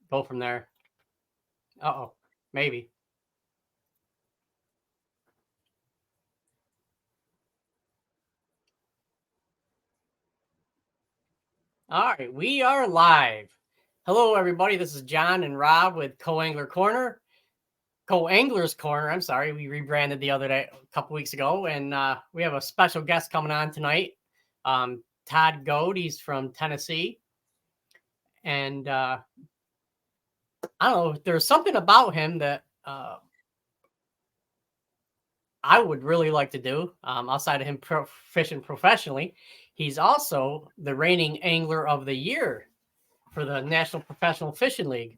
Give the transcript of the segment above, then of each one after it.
go from there. Maybe. All right, we are live. Hello, everybody. This is John and Rob with Co-Anglers Corner. I'm sorry. We rebranded the other day, a couple weeks ago, and we have a special guest coming on tonight. Todd Goade. He's from Tennessee, and I don't know. There's something about him that I would really like to do outside of him fishing professionally. He's also the reigning angler of the year for the National Professional Fishing League.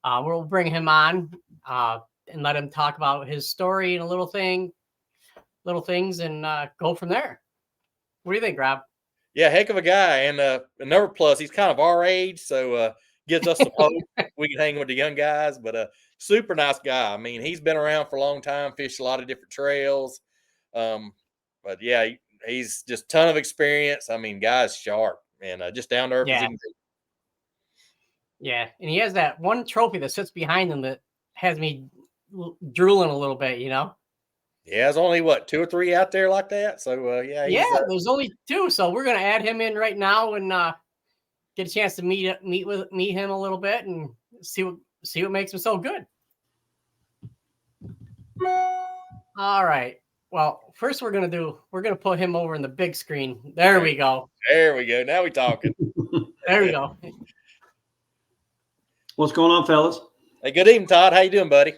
We'll bring him on and let him talk about his story and little things, and go from there. What do you think, Rob? Yeah, heck of a guy. And another plus, he's kind of our age, so gives us some hope. We can hang with the young guys, but super nice guy. I mean, he's been around for a long time, fished a lot of different trails. But yeah, he's just a ton of experience. I mean, guy's sharp and just down to earth as he can be. Yeah, and he has that one trophy that sits behind him that has me drooling a little bit, Yeah, there's only, 2 or 3 out there like that? So, yeah, there's only 2. So we're going to add him in right now and get a chance to meet him a little bit and see what makes him so good. All right. Well, first we're going to put him over in the big screen. There we go. There we go. Now we're talking. There we go. What's going on, fellas? Hey, good evening, Todd. How you doing, buddy?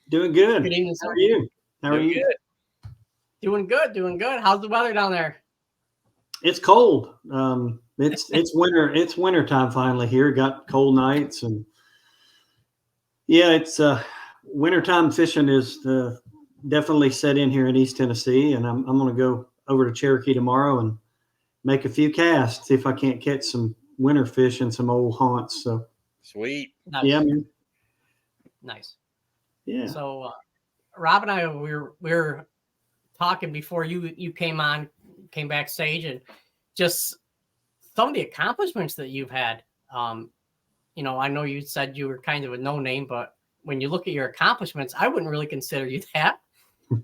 Doing good. Good evening, sir. How are you? How are you? Good. Doing good. How's the weather down there? It's cold. It's winter. It's winter time finally here. Got cold nights, and yeah, it's wintertime fishing is definitely set in here in East Tennessee, and I'm going to go over to Cherokee tomorrow and make a few casts, see if I can't catch some winter fish in some old haunts. So sweet. Nice. Yeah, man. Nice. Yeah. So Rob and I we were talking before you came backstage, and just some of the accomplishments that you've had. I know you said you were kind of a no-name, but when you look at your accomplishments, I wouldn't really consider you that.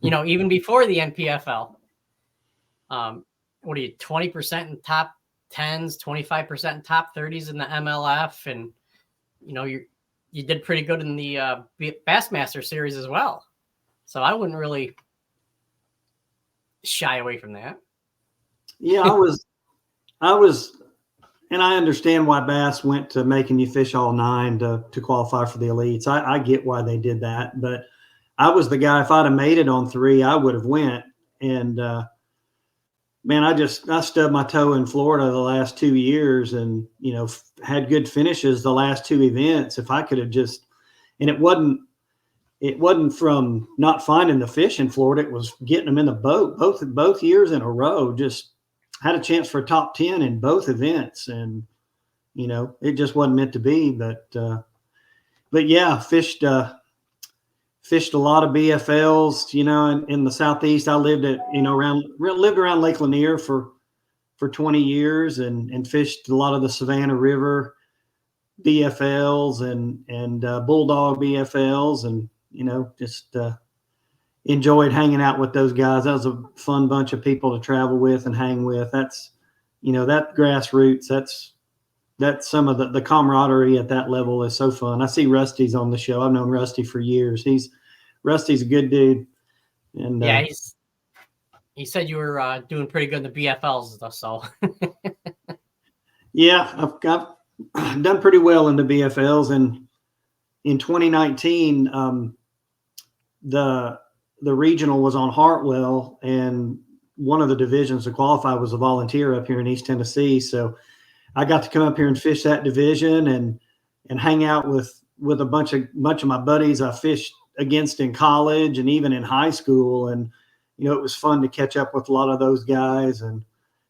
Even before the NPFL. What are you, 20% in top 10s, 25% in top 30s in the MLF, and you did pretty good in the Bassmaster series as well. So I wouldn't really shy away from that. Yeah, I was, and I understand why Bass went to making you fish all 9 to qualify for the elites. I get why they did that, but I was the guy, if I'd have made it on 3, I would have went. And man, I stubbed my toe in Florida the last 2 years, and had good finishes the last 2 events. If I could have and it wasn't from not finding the fish in Florida, it was getting them in the boat. Both years in a row, just had a chance for a top 10 in both events, and it just wasn't meant to be. But yeah, fished a lot of BFLs. In the Southeast, I lived around Lake Lanier for 20 years, and fished a lot of the Savannah River BFLs and Bulldog BFLs, and just enjoyed hanging out with those guys. That was a fun bunch of people to travel with and hang with. That's that grassroots. That's some of the camaraderie at that level is so fun. I see Rusty's on the show. I've known Rusty for years. Rusty's a good dude. And yeah, he said you were doing pretty good in the BFLs and stuff. So yeah, I've done pretty well in the BFLs. And in 2019, the regional was on Hartwell, and one of the divisions to qualify was a volunteer up here in East Tennessee. So I got to come up here and fish that division and hang out with a bunch of my buddies I fished against in college and even in high school. And, it was fun to catch up with a lot of those guys. And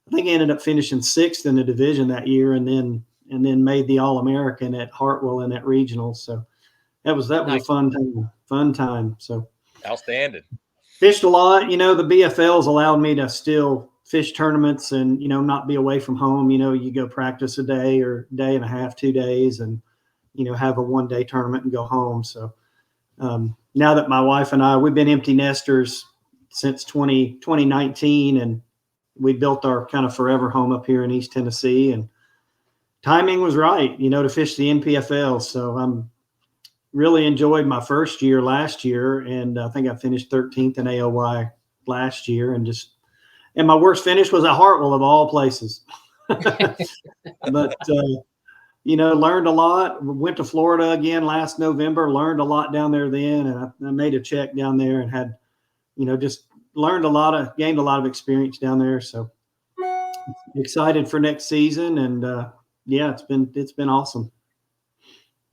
I think I ended up finishing 6th in the division that year, and then made the All-American at Hartwell in that regional. So that was nice. A fun time. So outstanding. Fished a lot. The BFLs allowed me to still fish tournaments and, not be away from home. You go practice a day or day and a half, 2 days, and have a one-day tournament and go home. So now that my wife and I, we've been empty nesters since 2019, and we built our kind of forever home up here in East Tennessee, and timing was right, to fish the NPFL. So I'm really enjoyed my first year last year, and I think I finished 13th in AOY last year, and my worst finish was at Hartwell of all places. But learned a lot. Went to Florida again last November. Learned a lot down there then, and I made a check down there and had, just gained a lot of experience down there. So excited for next season, and it's been awesome.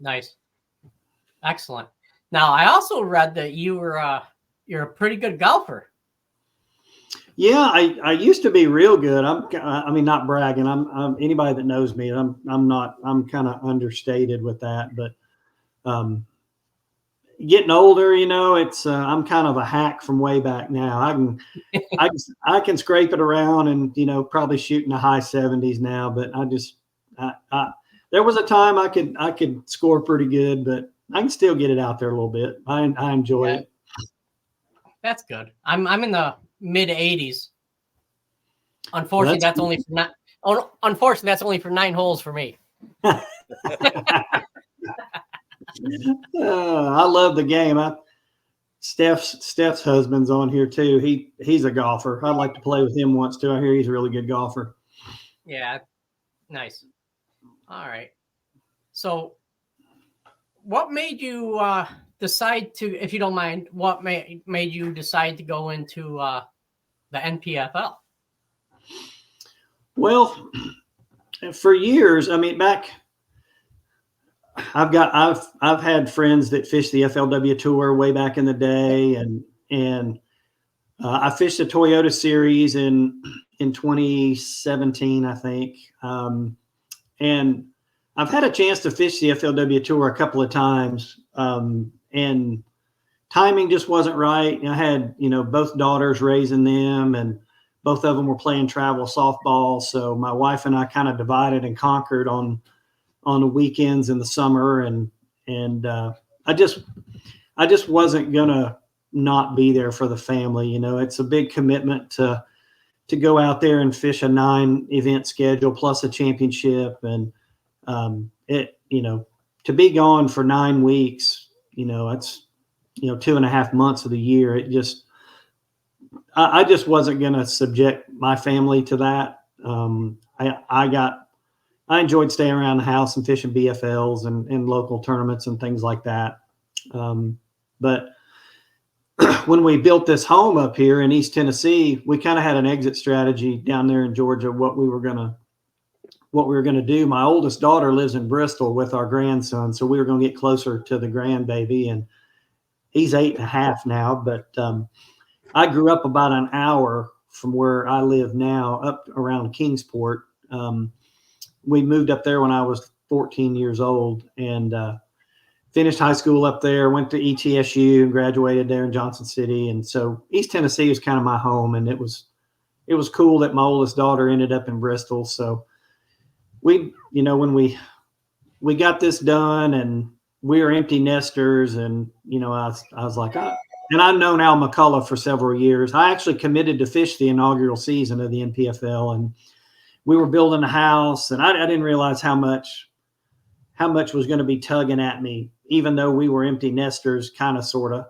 Nice. Excellent. Now, I also read that you're a pretty good golfer. Yeah, I used to be real good. I mean, not bragging. I'm anybody that knows me, I'm kind of understated with that, but getting older, it's I'm kind of a hack from way back now. I can scrape it around and probably shoot in the high 70s now, but there was a time I could score pretty good, but I can still get it out there a little bit. I enjoy it. That's good. I'm in the mid 80s. Unfortunately, that's only for 9 holes for me. I love the game. Steph's husband's on here too. He's a golfer. I'd like to play with him once too. I hear he's a really good golfer. Yeah, nice. All right. So, what made you decide to, if you don't mind, what made you decide to go into the NPFL? Well, for years, I mean, I've had friends that fished the FLW Tour way back in the day, and I fished the Toyota Series in 2017, I think, and I've had a chance to fish the FLW Tour a couple of times, and timing just wasn't right. I had both daughters raising them, and both of them were playing travel softball, so my wife and I kind of divided and conquered on the weekends in the summer, and I just wasn't gonna not be there for the family. It's a big commitment to go out there and fish a 9-event schedule plus a championship, and to be gone for 9 weeks, it's 2.5 months of the year. I just wasn't gonna subject my family to that. I enjoyed staying around the house and fishing BFLs and local tournaments and things like that. But when we built this home up here in East Tennessee, we kind of had an exit strategy down there in Georgia, what we were gonna do. My oldest daughter lives in Bristol with our grandson, so we were gonna get closer to the grandbaby, and he's 8.5 now. But I grew up about an hour from where I live now, up around Kingsport. We moved up there when I was 14 years old, and finished high school up there, went to ETSU and graduated there in Johnson City. And so East Tennessee was kind of my home, and it was cool that my oldest daughter ended up in Bristol. So when we got this done and we were empty nesters, and, I was like, and I've known Al McCullough for several years. I actually committed to fish the inaugural season of the NPFL, and we were building a house, and I didn't realize how much was going to be tugging at me, even though we were empty nesters, kind of, sort of.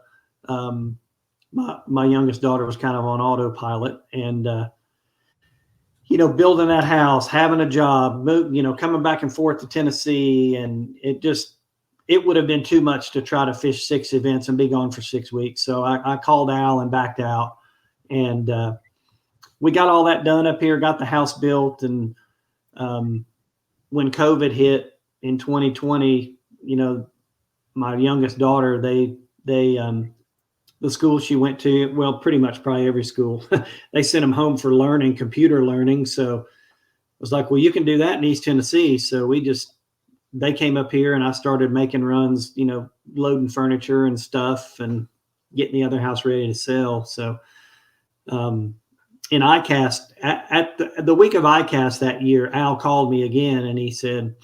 My youngest daughter was kind of on autopilot, and, building that house, having a job, coming back and forth to Tennessee. And it would have been too much to try to fish 6 events and be gone for 6 weeks. So I called Al and backed out, and we got all that done up here, got the house built. And when COVID hit in 2020, my youngest daughter, the school she went to, well, pretty much probably every school, they sent them home for computer learning. So I was like, well, you can do that in East Tennessee. So they came up here, and I started making runs, loading furniture and stuff and getting the other house ready to sell. So in ICAST, at the week of ICAST that year, Al called me again, and he said,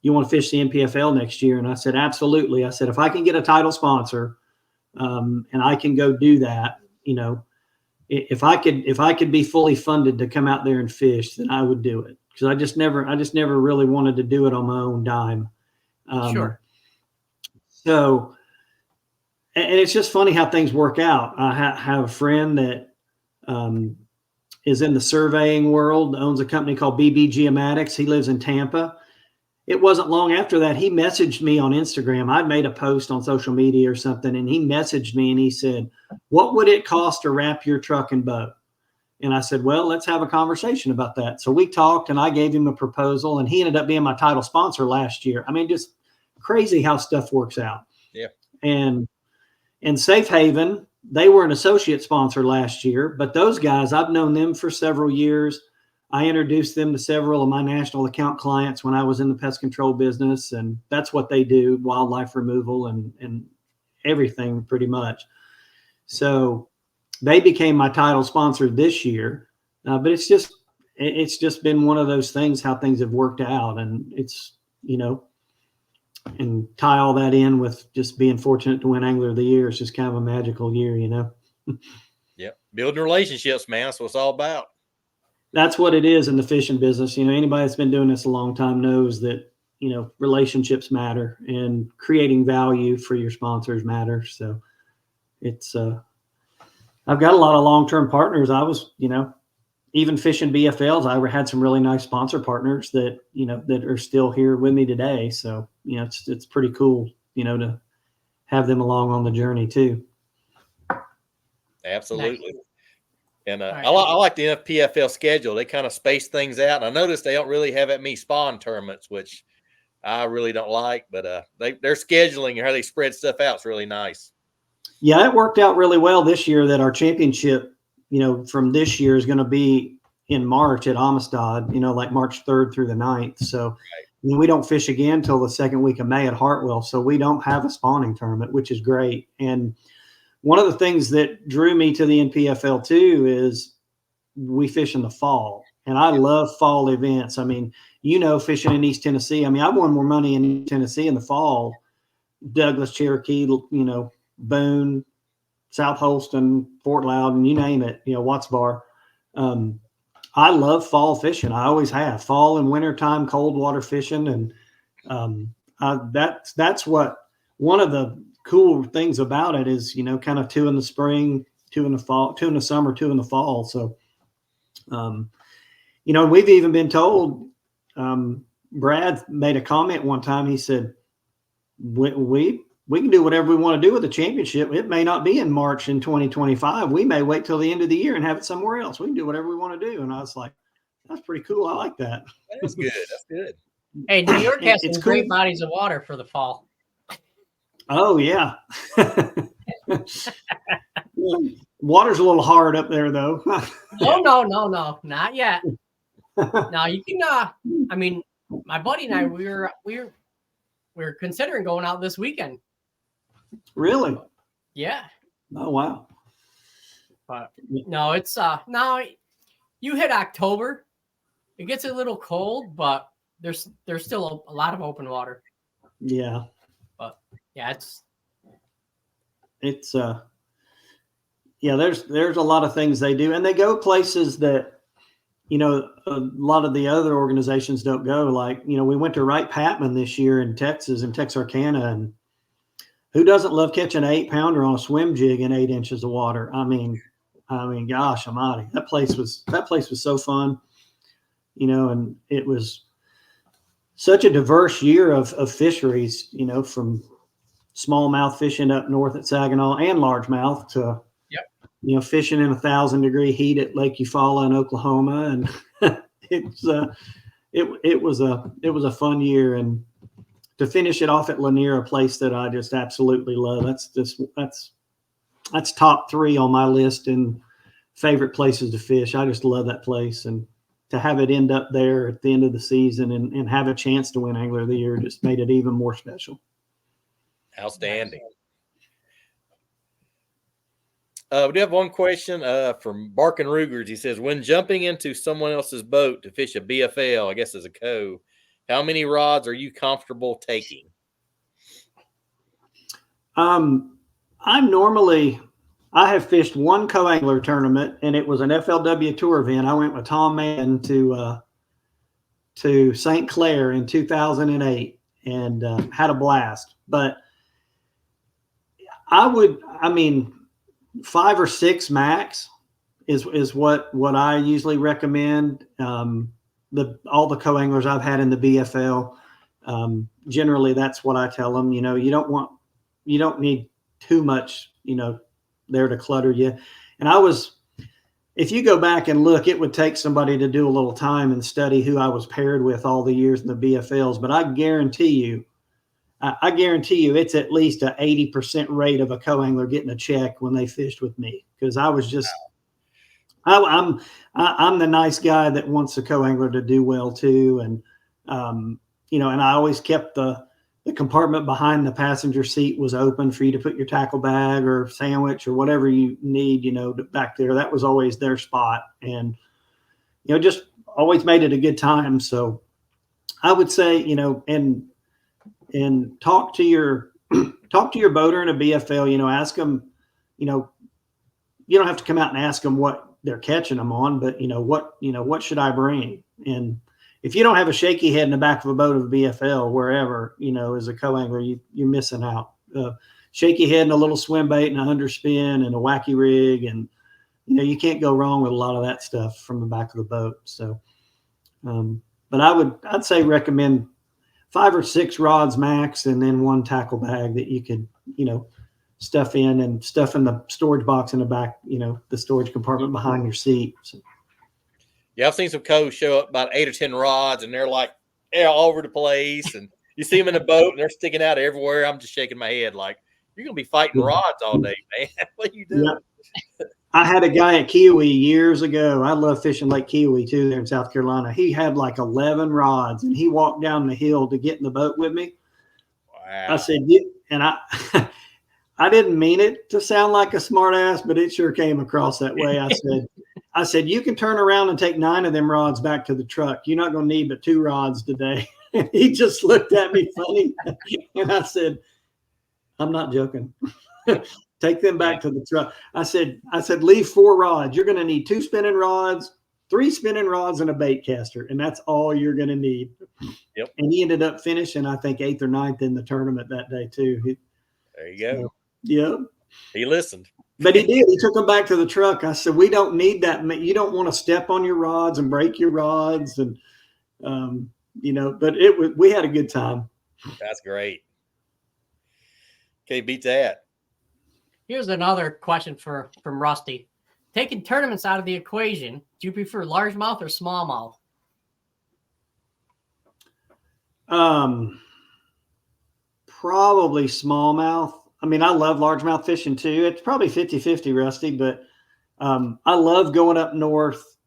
you want to fish the NPFL next year? And I said, absolutely. I said, if I can get a title sponsor, and I can go do that, if I could be fully funded to come out there and fish, then I would do it. Because I just never really wanted to do it on my own dime. Sure. So, and it's just funny how things work out. I have a friend that is in the surveying world, owns a company called BB Geomatics. He lives in Tampa. It wasn't long after that, he messaged me on Instagram. I'd made a post on social media or something, and he messaged me and he said, what would it cost to wrap your truck and boat? And I said, well, let's have a conversation about that. So we talked, and I gave him a proposal, and he ended up being my title sponsor last year. I mean, just crazy how stuff works out. Yeah. And Safe Haven, they were an associate sponsor last year, but those guys, I've known them for several years. I introduced them to several of my national account clients when I was in the pest control business, and that's what they do, wildlife removal and everything pretty much. So they became my title sponsor this year, but it's just been one of those things, how things have worked out, and it's, and tie all that in with just being fortunate to win Angler of the Year. It's just kind of a magical year, Yep. Building relationships, man. That's what it's all about. That's what it is in the fishing business. Anybody that's been doing this a long time knows that, relationships matter, and creating value for your sponsors matters. So it's, I've got a lot of long-term partners. I was, even fishing BFLs, I had some really nice sponsor partners that, that are still here with me today. So, it's pretty cool, to have them along on the journey too. Absolutely. Nice. And Right. I like the NPFL schedule. They kind of space things out. And I noticed they don't really have that many spawn tournaments, which I really don't like. But their scheduling and how they spread stuff out is really nice. Yeah, it worked out really well this year that our championship, from this year is going to be in March at Amistad, like March 3rd through the 9th. So we don't fish again until the second week of May at Hartwell. So we don't have a spawning tournament, which is great. And one of the things that drew me to the NPFL too is we fish in the fall, and I love fall events. I mean, fishing in East Tennessee. I mean, I've won more money in East Tennessee in the fall. Douglas, Cherokee, Boone, South Holston, Fort Loudon, you name it, Watts Bar. I love fall fishing. I always have. Fall and wintertime cold water fishing, and that's what one of the cool things about it is, kind of 2 in the spring, 2 in the fall, 2 in the summer, 2 in the fall. So, we've even been told, Brad made a comment one time. He said, we can do whatever we want to do with the championship. It may not be in March in 2025. We may wait till the end of the year and have it somewhere else. We can do whatever we want to do. And I was like, that's pretty cool. I like that. That's good. That's good. Hey, New York has some It's great cool. bodies of water for the fall. Oh, yeah. Water's a little hard up there, though. No, not yet. Now you can. I mean, my buddy and I, we're considering going out this weekend. Really? Yeah. Oh, wow. But no, it's now you hit October, it gets a little cold, but there's still a lot of open water. Yeah. But yeah, it's yeah, there's a lot of things they do, and they go places that a lot of the other organizations don't go. Like, we went to Wright Patman this year in Texas, in Texarkana, and who doesn't love catching an 8-pounder on a swim jig in 8 inches of water? I mean, gosh almighty, that place was so fun, and it was such a diverse year of fisheries, from smallmouth fishing up north at Saginaw and largemouth to, fishing in 1,000-degree heat at Lake Eufaula in Oklahoma. And it was a fun year. And to finish it off at Lanier, a place that I just absolutely love. That's top 3 on my list in favorite places to fish. I just love that place. And to have it end up there at the end of the season and have a chance to win Angler of the Year just made it even more special. Outstanding. We do have one question from Barkin Rugers. He says, when jumping into someone else's boat to fish a BFL, I guess as a co, How many rods are you comfortable taking? I have fished one co-angler tournament, and it was an FLW tour event. I went with Tom Mann to St. Clair in 2008 and had a blast. But I mean, 5 or 6 max is what I usually recommend. All the co-anglers I've had in the BFL, generally that's what I tell them. You know, you don't need too much, there to clutter you. And if you go back and look, it would take somebody to do a little time and study who I was paired with all the years in the BFLs. But I guarantee you it's at least an 80% rate of a co-angler getting a check when they fished with me, because I was just, I'm the nice guy that wants the co-angler to do well too. And, and I always kept the compartment behind the passenger seat was open for you to put your tackle bag or sandwich or whatever you need, back there. That was always their spot. And, just always made it a good time. So I would say, and talk to your boater in a BFL, ask them, you don't have to come out and ask them what they're catching them on, but what should I bring? And if you don't have a shaky head in the back of a boat of a BFL, wherever, as a co-angler, you're missing out. Shaky head and a little swim bait and a underspin and a wacky rig. And, you can't go wrong with a lot of that stuff from the back of the boat. So, but I'd say recommend 5 or 6 rods max, and then 1 tackle bag that you could, stuff in the storage box in the back, the storage compartment behind your seat. So. Yeah, I've seen some co's show up about 8 or 10 rods, and they're like all over the place. And you see them in the boat, and they're sticking out everywhere. I'm just shaking my head like, you're going to be fighting rods all day, man. What are you doing? Yeah. I had a guy at Kiwi years ago. I love fishing Lake Kiwi too there in South Carolina. He had like 11 rods, and he walked down the hill to get in the boat with me. Wow. I said, and I didn't mean it to sound like a smart ass, but it sure came across that way. I said, you can turn around and take 9 of them rods back to the truck. You're not going to need but 2 rods today. And he just looked at me funny. And I said, I'm not joking. Take them back to the truck. I said, leave 4 rods. You're going to need 2 spinning rods, 3 spinning rods, and a bait caster. And that's all you're going to need. Yep. And he ended up finishing, I think, 8th or 9th in the tournament that day too. There you go. So, yeah. He listened. But he did. He took them back to the truck. I said, we don't need that. You don't want to step on your rods and break your rods. And, but we had a good time. That's great. Can't beat that. Here's another question from Rusty. Taking tournaments out of the equation, do you prefer largemouth or smallmouth? Probably smallmouth. I mean, I love largemouth fishing too. It's probably 50-50, Rusty, but I love going up north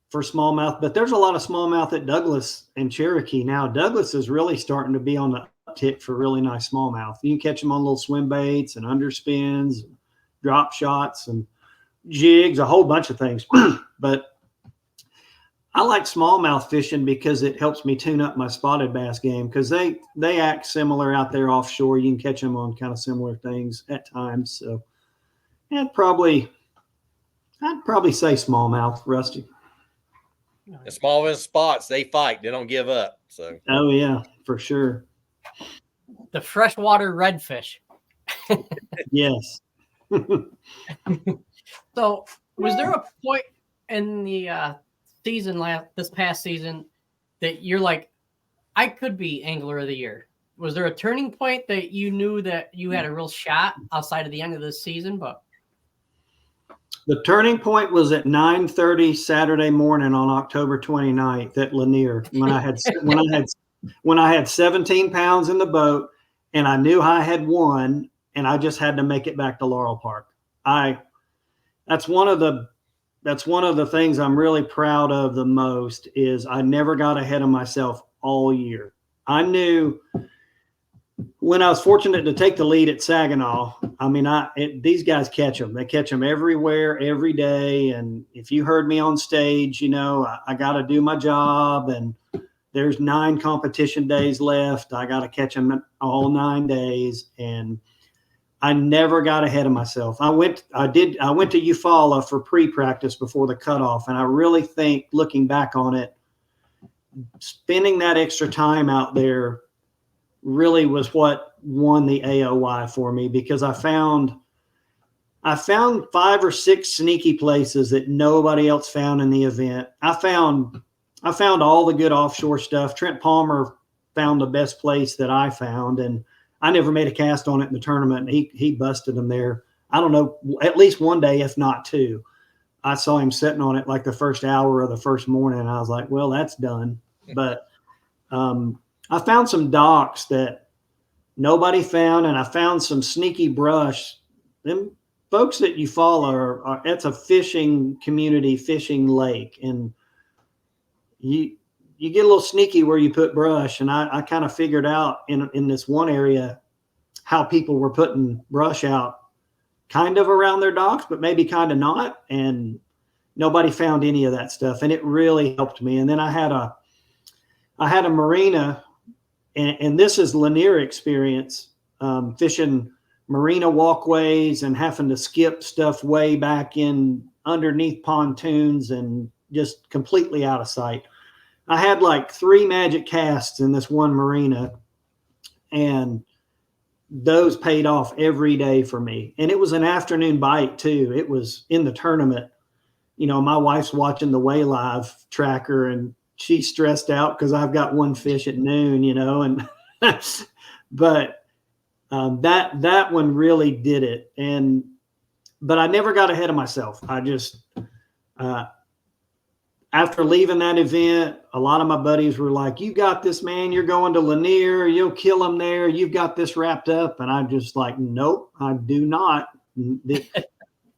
for smallmouth. But there's a lot of smallmouth at Douglas and Cherokee now. Douglas is really starting to be on the uptick for really nice smallmouth. You can catch them on little swim baits and underspins, drop shots and jigs, a whole bunch of things. But I like smallmouth fishing because it helps me tune up my spotted bass game, because they act similar out there offshore. You can catch them on kind of similar things at times. So I'd probably say smallmouth, Rusty. The smallest spots, they fight. They don't give up. So. Oh yeah, for sure. The freshwater redfish. Yes. So was there a point in the this past season that you're like, I could be angler of the year? Was there a turning point that you knew that you had a real shot outside of the end of this season? But the turning point was at 9:30 Saturday morning on October 29th at Lanier, when I had 17 pounds in the boat and I knew I had won, and I just had to make it back to Laurel Park. That's one of the things I'm really proud of the most, is I never got ahead of myself all year. I knew when I was fortunate to take the lead at Saginaw, I mean, these guys catch them. They catch them everywhere, every day. And if you heard me on stage, I got to do my job. And, there's 9 competition days left. I got to catch them all 9 days. And I never got ahead of myself. I went to Eufaula for pre-practice before the cutoff. And I really think, looking back on it, spending that extra time out there really was what won the AOY for me, because I found 5 or 6 sneaky places that nobody else found in the event. I found all the good offshore stuff. Trent Palmer found the best place that I found, and I never made a cast on it in the tournament. He busted them there. I don't know, at least one day, if not 2. I saw him sitting on it like the first hour of the first morning, and I was like, well, that's done. But I found some docks that nobody found, and I found some sneaky brush. Them folks that you follow it's a fishing community, fishing lake, and you get a little sneaky where you put brush. And I kind of figured out in this one area how people were putting brush out kind of around their docks, but maybe kind of not. And nobody found any of that stuff. And it really helped me. And then I had a marina, and this is Lanier experience, fishing marina walkways and having to skip stuff way back in underneath pontoons and just completely out of sight. I had like 3 magic casts in this one marina, and those paid off every day for me. And it was an afternoon bite too. It was in the tournament. You know, my wife's watching the Way Live tracker, and she's stressed out because I've got 1 fish at noon, you know, and but that one really did it. But I never got ahead of myself. I just, after leaving that event, a lot of my buddies were like, you got this, man. You're going to Lanier. You'll kill them there. You've got this wrapped up. And I'm just like, nope, I do not.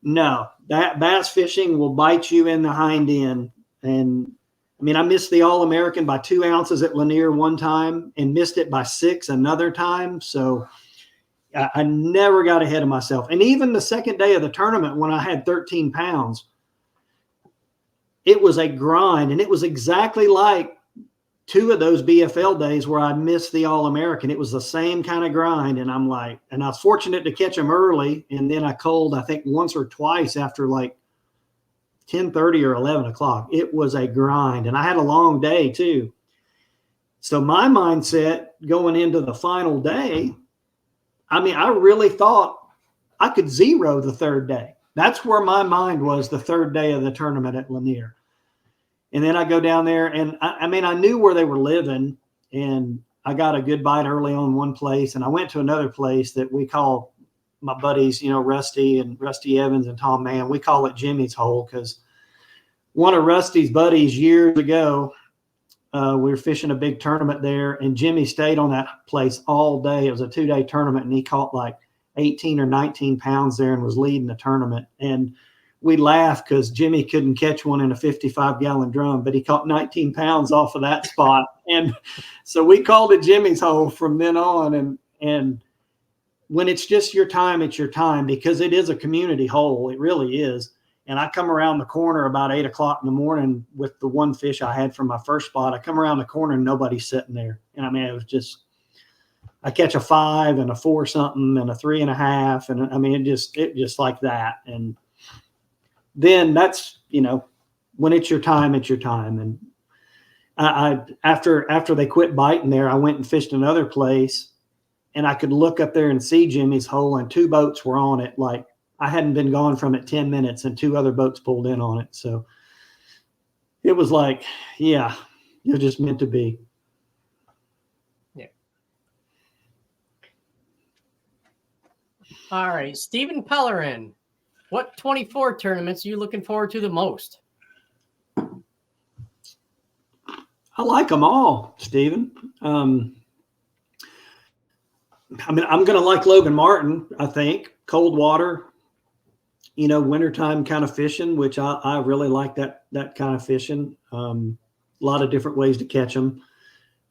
No, that bass fishing will bite you in the hind end. And I mean, I missed the All-American by 2 ounces at Lanier one time and missed it by 6 another time. So I never got ahead of myself. And even the second day of the tournament, when I had 13 pounds, it was a grind. And it was exactly like 2 of those BFL days where I missed the All-American. It was the same kind of grind. And I'm like, and I was fortunate to catch them early. And then I culled, I think, once or twice after like 10:30 or 11 o'clock. It was a grind. And I had a long day too. So my mindset going into the final day, I mean, I really thought I could zero the 3rd day. That's where my mind was the 3rd day of the tournament at Lanier. And then I go down there, and I mean, I knew where they were living, and I got a good bite early on one place, and I went to another place that we call, my buddies, you know, Rusty Evans and Tom Mann, we call it Jimmy's Hole, because one of Rusty's buddies years ago, we were fishing a big tournament there, and Jimmy stayed on that place all day. It was a 2-day tournament, and he caught like 18 or 19 pounds there and was leading the tournament. And we laughed because Jimmy couldn't catch one in a 55-gallon drum, but he caught 19 pounds off of that spot. And so we called it Jimmy's Hole from then on. And when it's just your time, it's your time, because it is a community hole. It really is. And I come around the corner about 8 o'clock in the morning with the 1 fish I had from my first spot. I come around the corner and nobody's sitting there. And I mean, it was just, I catch a 5 and a 4 something and a 3.5. And I mean, it just like that. And then that's, you know, when it's your time, it's your time. And I after they quit biting there, I went and fished another place, and I could look up there and see Jimmy's Hole, and 2 boats were on it. Like, I hadn't been gone from it 10 minutes, and 2 other boats pulled in on it. So it was like, yeah, it was just meant to be. Yeah. All right, Stephen Pellerin, what 24 tournaments are you looking forward to the most? I like them all, Stephen. I mean, I'm going to like Logan Martin, I think. Cold water, you know, wintertime kind of fishing, which I really like that kind of fishing. A lot of different ways to catch them.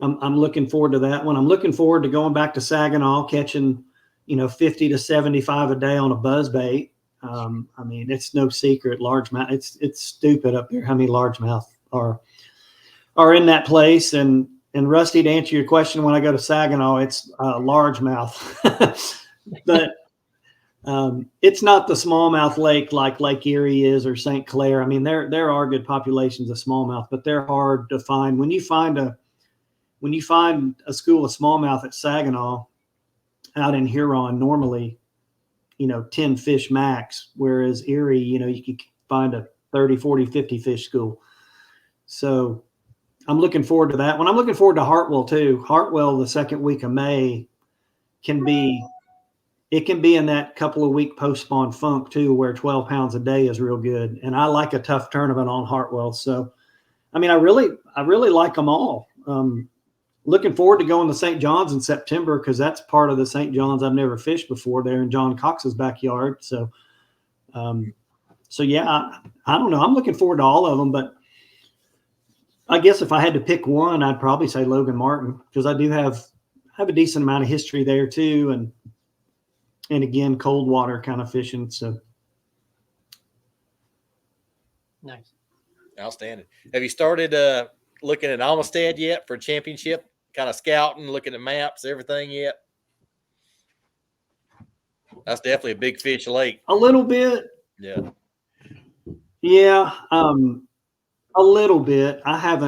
I'm looking forward to that one. I'm looking forward to going back to Saginaw, catching, you know, 50 to 75 a day on a buzzbait. I mean, it's no secret, largemouth. It's stupid up there how many largemouth are. are in that place. And Rusty, to answer your question, when I go to Saginaw, it's largemouth, but it's not the smallmouth lake like Lake Erie is or St. Clair. I mean, there are good populations of smallmouth, but they're hard to find. When you find a school of smallmouth at Saginaw out in Huron, normally, 10 fish max, whereas Erie, you can find a 30, 40, 50 fish school. So I'm looking forward to that one. I'm looking forward to Hartwell too. Hartwell, the second week of May, can be in that couple of week post spawn funk too, where 12 pounds a day is real good. And I like a tough tournament on Hartwell. So, I mean, I really like them all. Looking forward to going to St. John's in September, because that's part of the St. John's I've never fished before there in John Cox's backyard. So, yeah, I don't know. I'm looking forward to all of them, but I guess if I had to pick one, I'd probably say Logan Martin, because I do have a decent amount of history there too, and again, cold water kind of fishing. So Nice. Outstanding. Have you started looking at Almstead yet for a championship? Kind of scouting, looking at maps, everything yet? That's definitely a big fish lake. a little bit. Yeah. Yeah. A little bit. I've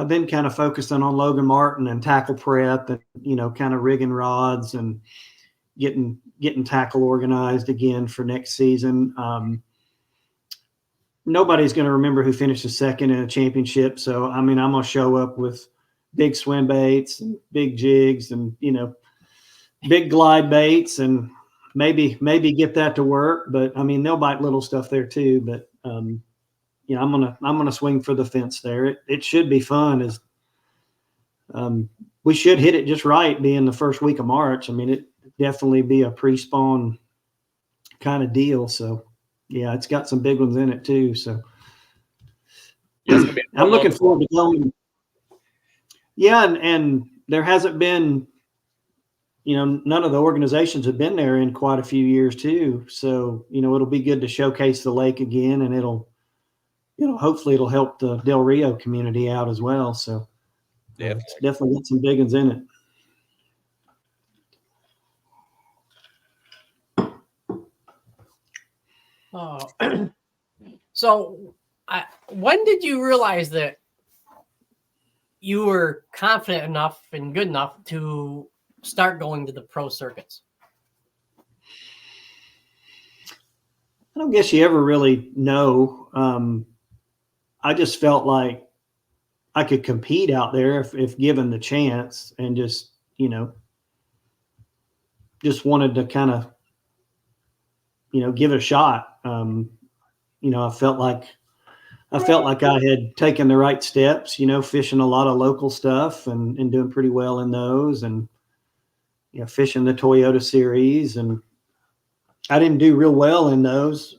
been kind of focusing on Logan Martin and tackle prep and, kind of rigging rods and getting tackle organized again for next season. Nobody's going to remember who finished second in a championship. So, I mean, I'm going to show up with big swim baits and big jigs and, big glide baits, and maybe get that to work. But I mean, they'll bite little stuff there too. But, I'm going to swing for the fence there. It should be fun. We should hit it just right being the first week of March. I mean, it definitely be a pre-spawn kind of deal. So yeah, it's got some big ones in it too. So I'm looking forward to going. Yeah. And there hasn't been, none of the organizations have been there in quite a few years too. So, it'll be good to showcase the lake again, and hopefully it'll help the Del Rio community out as well. So definitely got some big ones in it. So when did you realize that you were confident enough and good enough to start going to the pro circuits? I don't guess you ever really know. I just felt like I could compete out there if given the chance, and just wanted to kind of, give it a shot. I felt like I had taken the right steps, fishing a lot of local stuff and doing pretty well in those, and, fishing the Toyota series. And I didn't do real well in those.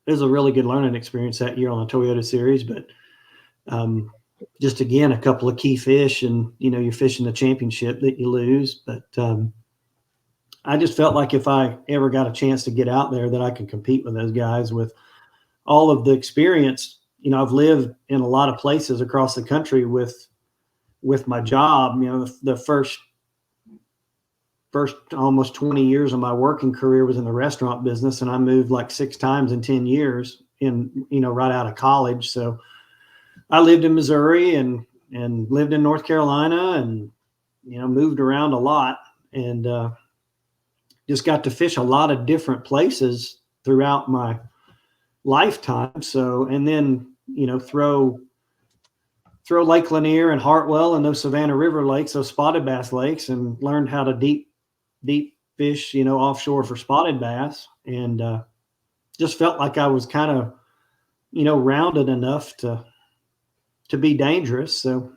It was a really good learning experience that year on the Toyota series, but just again, a couple of key fish, and, you're fishing the championship that you lose. But I just felt like if I ever got a chance to get out there, that I could compete with those guys with all of the experience. I've lived in a lot of places across the country with my job. The first almost 20 years of my working career was in the restaurant business, and I moved like 6 times in 10 years right out of college. So I lived in Missouri and lived in North Carolina, and, moved around a lot, and just got to fish a lot of different places throughout my lifetime. So, and then, throw Lake Lanier and Hartwell and those Savannah River lakes, those spotted bass lakes, and learned how to deep fish, offshore for spotted bass, and just felt like I was kind of, rounded enough to be dangerous. So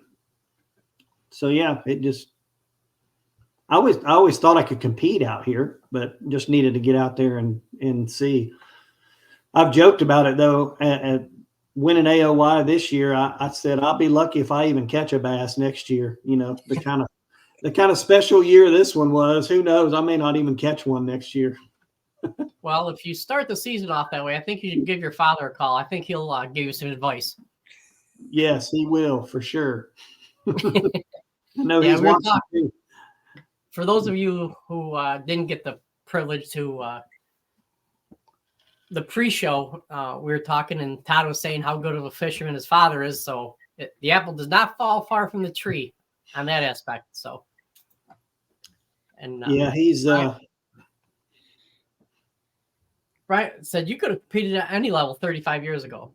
yeah, I always thought I could compete out here, but just needed to get out there and see. I've joked about it though. At winning AOY this year, I said I'll be lucky if I even catch a bass next year. The kind of special year this one was. Who knows? I may not even catch one next year. Well, if you start the season off that way, I think you should give your father a call. I think he'll give you some advice. Yes, he will for sure. I know Yeah, he's we were watching too. For those of you who didn't get the privilege to the pre-show, we were talking, and Todd was saying how good of a fisherman his father is. So the apple does not fall far from the tree on that aspect. So, and Yeah, he's Brian said you could have competed at any level 35 years ago.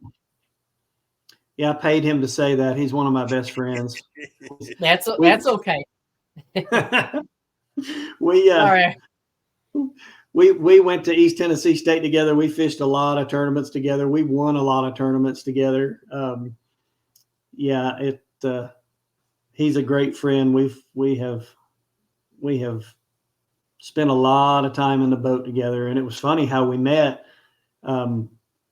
yeah, I paid him to say that. He's one of my best friends. That's okay. we All right. we went to East Tennessee State together. We fished a lot of tournaments together. We won a lot of tournaments together. Yeah, he's a great friend. We have spent a lot of time in the boat together, and it was funny how we met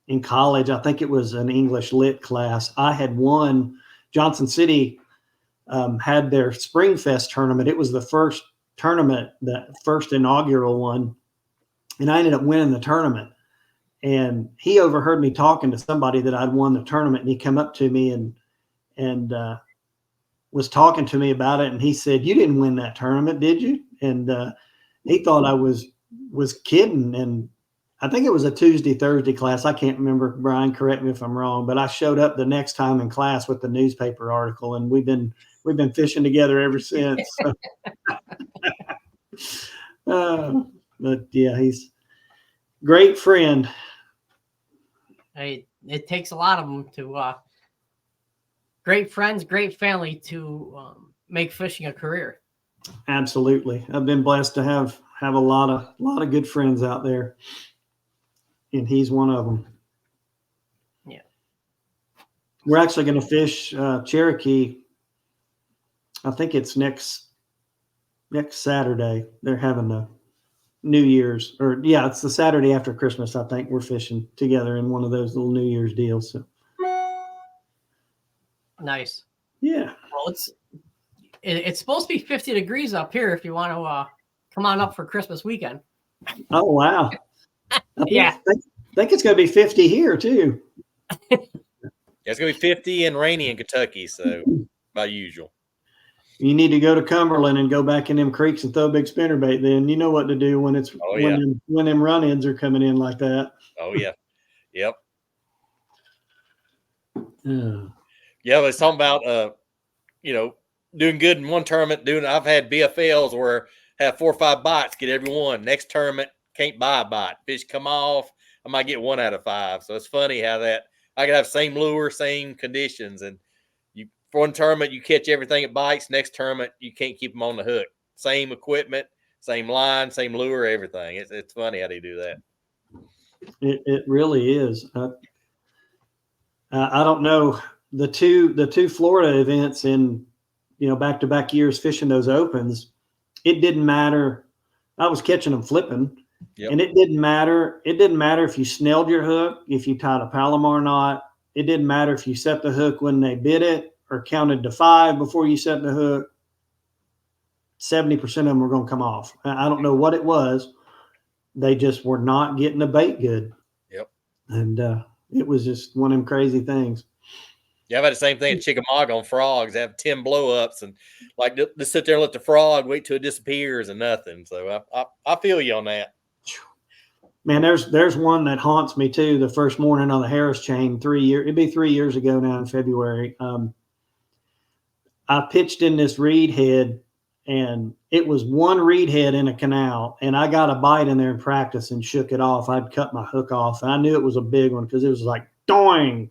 in college. I think it was an English lit class. I had won. Johnson City had their Spring Fest tournament. It was the first tournament, the first inaugural one, and I ended up winning the tournament. And he overheard me talking to somebody that I'd won the tournament, and he came up to me and was talking to me about it. And he said, "You didn't win that tournament, did you?" And he thought I was kidding. And I think it was a Tuesday, Thursday class. I can't remember. Brian, correct me if I'm wrong, but I showed up the next time in class with the newspaper article, and we've been fishing together ever since. But yeah, he's a great friend. Hey, it takes a lot of them to great friends, great family to make fishing a career. Absolutely, I've been blessed to have a lot of good friends out there, and he's one of them. Yeah, we're actually going to fish Cherokee. I think it's next Saturday. They're having a New Year's, or yeah, it's the Saturday after Christmas. I think we're fishing together in one of those little New Year's deals. So nice. Yeah. Well, it's supposed to be 50 degrees up here. If you want to come on up for Christmas weekend. Oh wow. Yeah. I think it's going to be 50 here too. Yeah, it's going to be 50 and rainy in Kentucky, so about usual. You need to go to Cumberland and go back in them creeks and throw a big spinnerbait. Then you know what to do when it's when them run-ins are coming in like that. Oh yeah, yep. Yeah, but it's talking about doing good in one tournament. I've had BFLs where have 4 or 5 bites, get every one. Next tournament can't buy a bite. Fish come off, I might get 1 out of 5. So it's funny how that I could have same lure, same conditions, and for one tournament you catch everything it bites. Next tournament you can't keep them on the hook. Same equipment, same line, same lure, everything. It's funny how they do that. It really is. I don't know the two Florida events in back-to-back years fishing those opens. It didn't matter. I was catching them flipping. Yep. And it didn't matter. It didn't matter if you snelled your hook, if you tied a Palomar knot. It didn't matter if you set the hook when they bit it or counted to 5 before you set the hook. 70% of them were going to come off. I don't know what it was. They just were not getting the bait good. Yep. And it was just one of them crazy things. Yeah, I've had the same thing at Chickamauga on frogs. They have 10 blow-ups and like just sit there and let the frog wait till it disappears and nothing. So I feel you on that. Man, there's one that haunts me too. The first morning on the Harris chain, it'd be 3 years ago now in February. I pitched in this reed head, and it was one reed head in a canal, and I got a bite in there in practice and shook it off. I'd cut my hook off, and I knew it was a big one because it was like doing.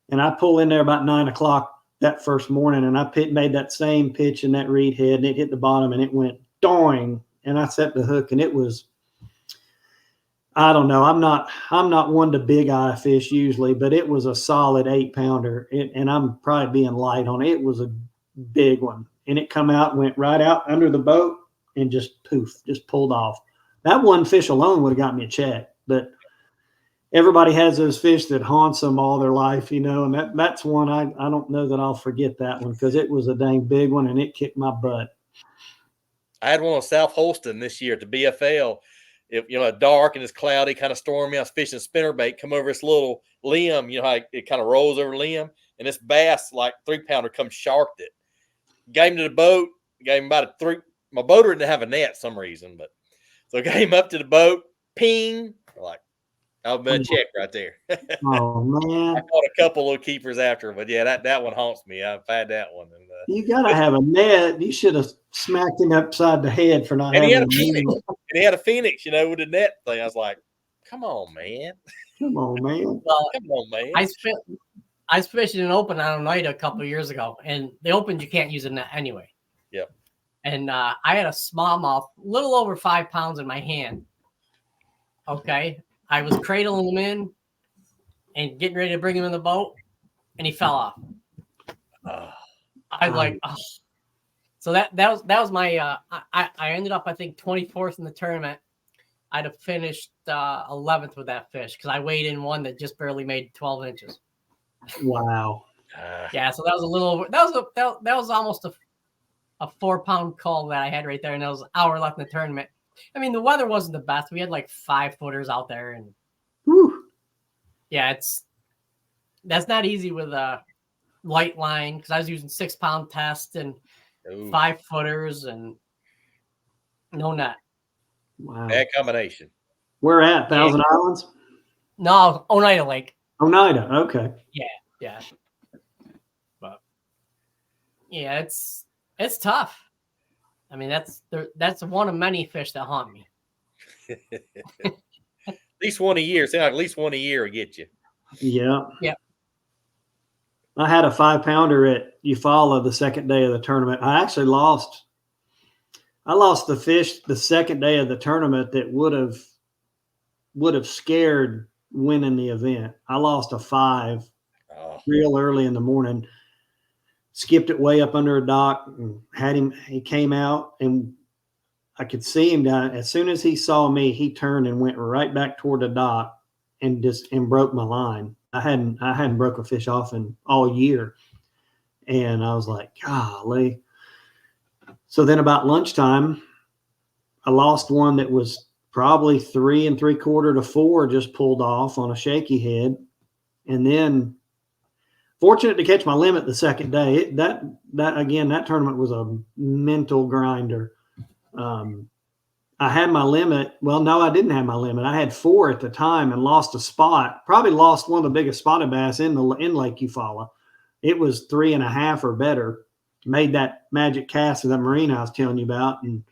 And I pull in there about 9 o'clock that first morning, and I made that same pitch in that reed head, and it hit the bottom, and it went doing. And I set the hook, and it was. I don't know. I'm not one to big eye fish usually, but it was a solid 8-pounder, and I'm probably being light on it. It was a big one, and it come out, went right out under the boat, and just poof, just pulled off. That one fish alone would have got me a check, but everybody has those fish that haunts them all their life, and that's one I don't know that I'll forget that one because it was a dang big one, and it kicked my butt. I had one on South Holston this year at the BFL. if dark and it's cloudy, kind of stormy. I was fishing spinnerbait, come over this little limb, how it kind of rolls over limb, and this bass, like 3-pounder, come sharked it. Gave him to the boat, gave him about a 3. My boater didn't have a net for some reason, but so I got him up to the boat, ping, like I've been checked right there. Oh man! I caught a couple little keepers after, but yeah, that one haunts me. I've had that one. And, you gotta have a net. You should have smacked him upside the head for not and having he had a a phoenix. net. And he had a phoenix, with the net thing. I was like, "Come on, man! Come on, man! Well, Come on, man!" I was fishing an open on Oneida a couple of years ago, and the opens you can't use a net anyway. Yep. And I had a smallmouth, little over 5 pounds in my hand. Okay, I was cradling him in and getting ready to bring him in the boat, and he fell off. I was like, oh. So that was my. I ended up, I think, 24th in the tournament. I'd have finished 11th with that fish because I weighed in one that just barely made 12 inches. Wow. Yeah, so that was a little over. That was almost a 4-pound call that I had right there, and there was an hour left in the tournament. I mean, the weather wasn't the best. We had like 5-footers out there, and yeah, that's not easy with a light line because I was using 6-pound test and 5-footers and no net. Wow. Bad combination. Where at? Thousand Islands? No, Oneida Lake. Oneida. Okay. Yeah. But yeah, it's tough. I mean, that's one of many fish that haunt me. At least one a year. Sound like at least one a year will get you. Yeah. Yeah. I had a 5-pounder at Eufaula the second day of the tournament. I actually lost the fish the second day of the tournament that would have scared winning the event. I lost a 5 real early in the morning. Skipped it way up under a dock and had him. He came out and I could see him down. As soon as he saw me, he turned and went right back toward the dock and broke my line. I hadn't broke a fish off in all year. And I was like, golly. So then about lunchtime, I lost one that was probably 3 3/4 to 4, just pulled off on a shaky head. And then fortunate to catch my limit the second day. That tournament was a mental grinder. I had my limit. Well, no, I didn't have my limit. I had 4 at the time and lost a spot. Probably lost one of the biggest spotted bass in Lake Eufaula. It was 3.5 or better. Made that magic cast of that marine I was telling you about, and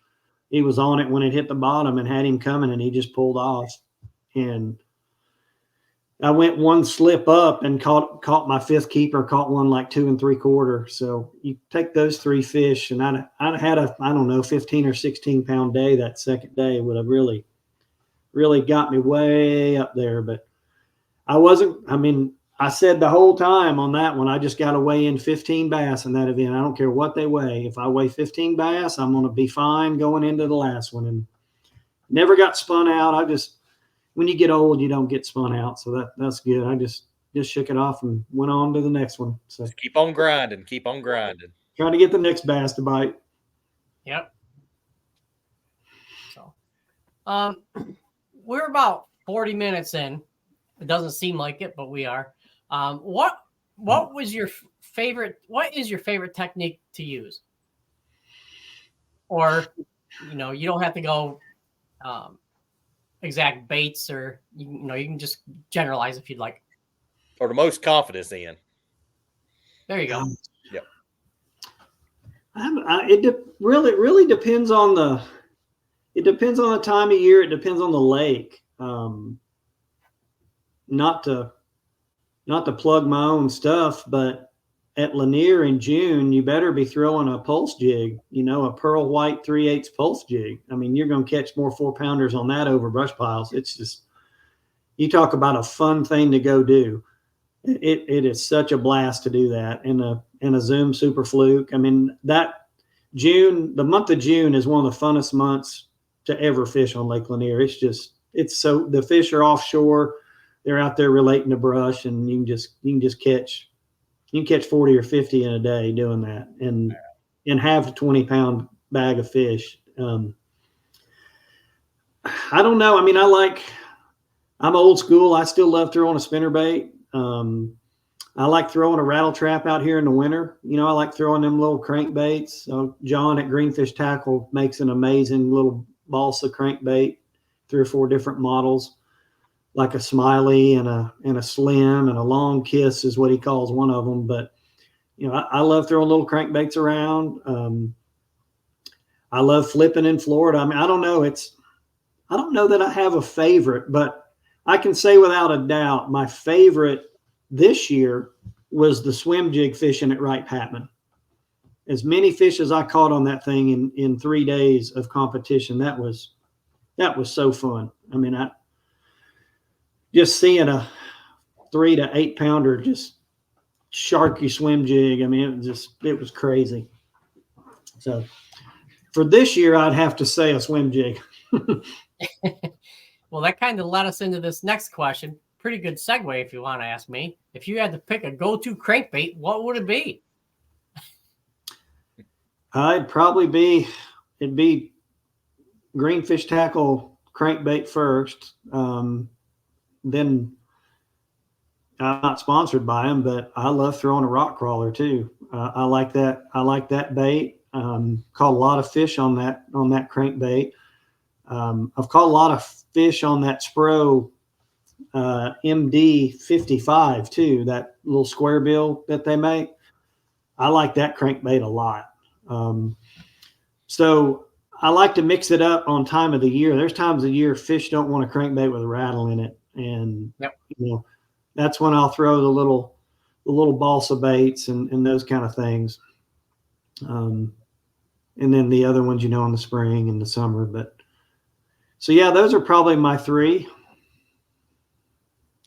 he was on it when it hit the bottom and had him coming, and he just pulled off. And I went one slip up and caught my 5th keeper, caught one like 2 3/4. So you take those 3 fish, and I'd had a, I don't know, 15 or 16 pound day that second day would have really, really got me way up there. But I said the whole time on that one, I just got to weigh in 15 bass in that event. I don't care what they weigh. If I weigh 15 bass, I'm going to be fine going into the last one. And never got spun out. When you get old, you don't get spun out. So that's good. I just shook it off and went on to the next one. So just keep on grinding. Trying to get the next bass to bite. Yep. So, we're about 40 minutes in. It doesn't seem like it, but we are. What was your favorite? What is your favorite technique to use? Or, you don't have to go exact baits, or you can just generalize if you'd like. Or the most confidence in. There you go. Yep. It really depends on the. It depends on the time of year. It depends on the lake. Not to plug my own stuff, but at Lanier in June, you better be throwing a pulse jig, a pearl white 3/8 pulse jig. I mean, you're going to catch more 4-pounders on that over brush piles. It's just, you talk about a fun thing to go do. It is such a blast to do that in a Zoom Super Fluke. I mean, the month of June is one of the funnest months to ever fish on Lake Lanier. The fish are offshore. They're out there relating to brush, and you can just catch 40 or 50 in a day doing that, and have a 20-pound bag of fish. I don't know. I mean, I'm old school. I still love throwing a spinnerbait. I like throwing a rattle trap out here in the winter. I like throwing them little crankbaits. John at Greenfish Tackle makes an amazing little balsa crankbait, 3 or 4 different models, like a smiley and a slim and a long kiss is what he calls one of them. But I love throwing little crankbaits around. I love flipping in Florida. I mean, I don't know that I have a favorite, but I can say without a doubt my favorite this year was the swim jig fishing at Wright Patman. As many fish as I caught on that thing in 3 days of competition, that was so fun. I mean, just seeing a 3 to 8 pounder just sharky swim jig. I mean, it was crazy. So for this year, I'd have to say a swim jig. Well, that kind of led us into this next question. Pretty good segue, if you want to ask me. If you had to pick a go-to crankbait, what would it be? It'd be Greenfish Tackle crankbait first. Then I'm not sponsored by them, but I love throwing a rock crawler too. I like that bait. Caught a lot of fish on that crankbait. I've caught a lot of fish on that Spro MD55 too, that little square bill that they make. I like that crankbait a lot. So I like to mix it up on time of the year. There's times of the year fish don't want a crankbait with a rattle in it, and that's when I'll throw the little balsa baits and those kind of things. And then the other ones, in the spring and the summer. But so yeah, those are probably my 3.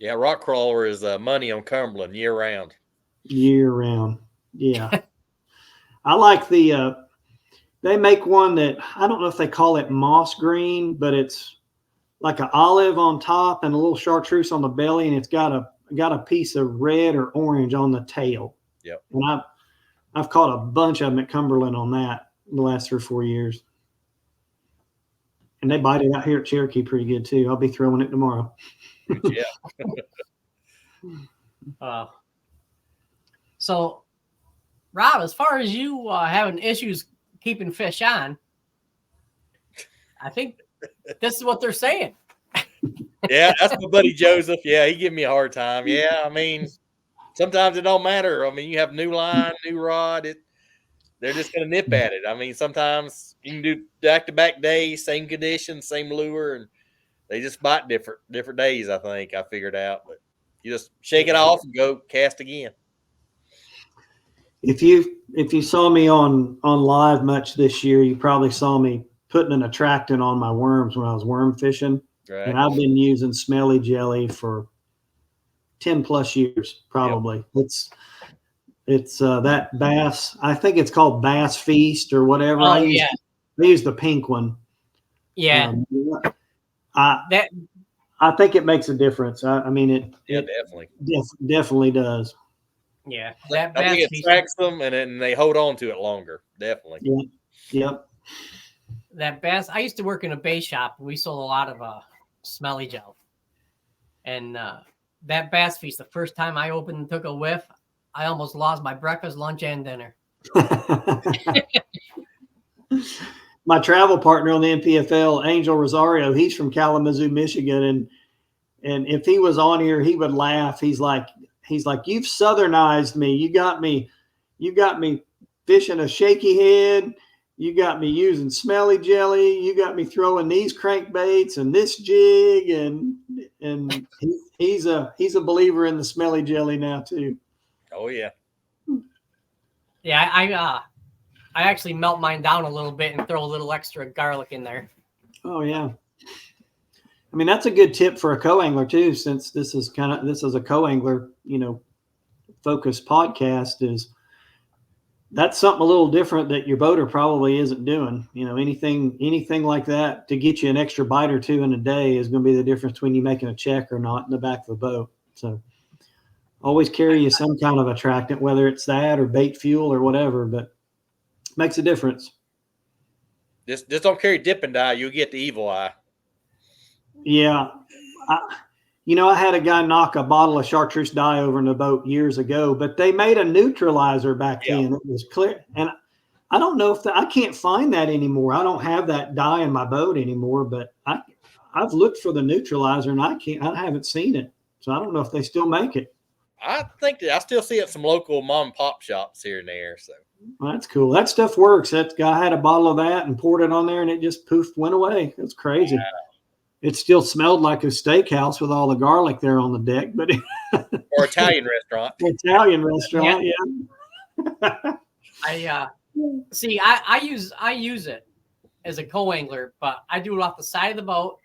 Yeah, rock crawler is money on Cumberland year round. Year round, yeah. I like they make one that I don't know if they call it moss green, but it's like an olive on top and a little chartreuse on the belly, and it's got a piece of red or orange on the tail. Yep. And I've caught a bunch of them at Cumberland on that in the last 3 or 4 years. And they bite it out here at Cherokee pretty good too. I'll be throwing it tomorrow. Yeah. So, Rob, as far as you having issues keeping fish on, I think this is what they're saying. Yeah, that's my buddy Joseph. Yeah, he give me a hard time. Yeah, I mean, sometimes it don't matter. I mean, you have new line, new rod. They're just going to nip at it. I mean, sometimes you can do back-to-back days, same conditions, same lure, and they just bite different days, I think. I figured out. But you just shake it off and go cast again. If you saw me on live much this year, you probably saw me putting an attractant on my worms when I was worm fishing. Right. And I've been using smelly jelly for 10 plus years, probably. Yep. It's that bass. I think it's called Bass Feast or whatever. Oh, I use the pink one. Yeah. I think it makes a difference. I mean, it definitely does. Yeah. I think it attracts them and then they hold on to it longer. Definitely. Yeah. Yep. That bass, I used to work in a bait shop. We sold a lot of smelly gel. And that Bass Feast, the first time I opened and took a whiff, I almost lost my breakfast, lunch, and dinner. My travel partner on the NPFL, Angel Rosario, he's from Kalamazoo, Michigan, and if he was on here, he would laugh. He's like, you've southernized me. You got me fishing a shaky head. You got me using smelly jelly. You got me throwing these crankbaits and this jig, and he's a believer in the smelly jelly now too. Oh yeah. Yeah, I actually melt mine down a little bit and throw a little extra garlic in there. Oh yeah. I mean, that's a good tip for a co-angler too, since this is a co-angler, focused podcast. That's something a little different that your boater probably isn't doing. Anything like that to get you an extra bite or two in a day is going to be the difference between you making a check or not in the back of the boat. So always carry you some kind of attractant, whether it's that or bait fuel or whatever, but makes a difference. Just don't carry dip and dye. You'll get the evil eye. Yeah. I had a guy knock a bottle of chartreuse dye over in the boat years ago, but they made a neutralizer back then. It was clear. And I don't know if I can't find that anymore. I don't have that dye in my boat anymore, but I've looked for the neutralizer and I haven't seen it. So I don't know if they still make it. I think that I still see it at some local mom and pop shops here and there. So Well, that's cool. That stuff works. That guy had a bottle of that and poured it on there and it just poofed, went away. It's crazy. Wow. It still smelled like a steakhouse with all the garlic there on the deck, but or Italian restaurant. Italian restaurant, yeah. I use it as a co-angler, but I do it off the side of the boat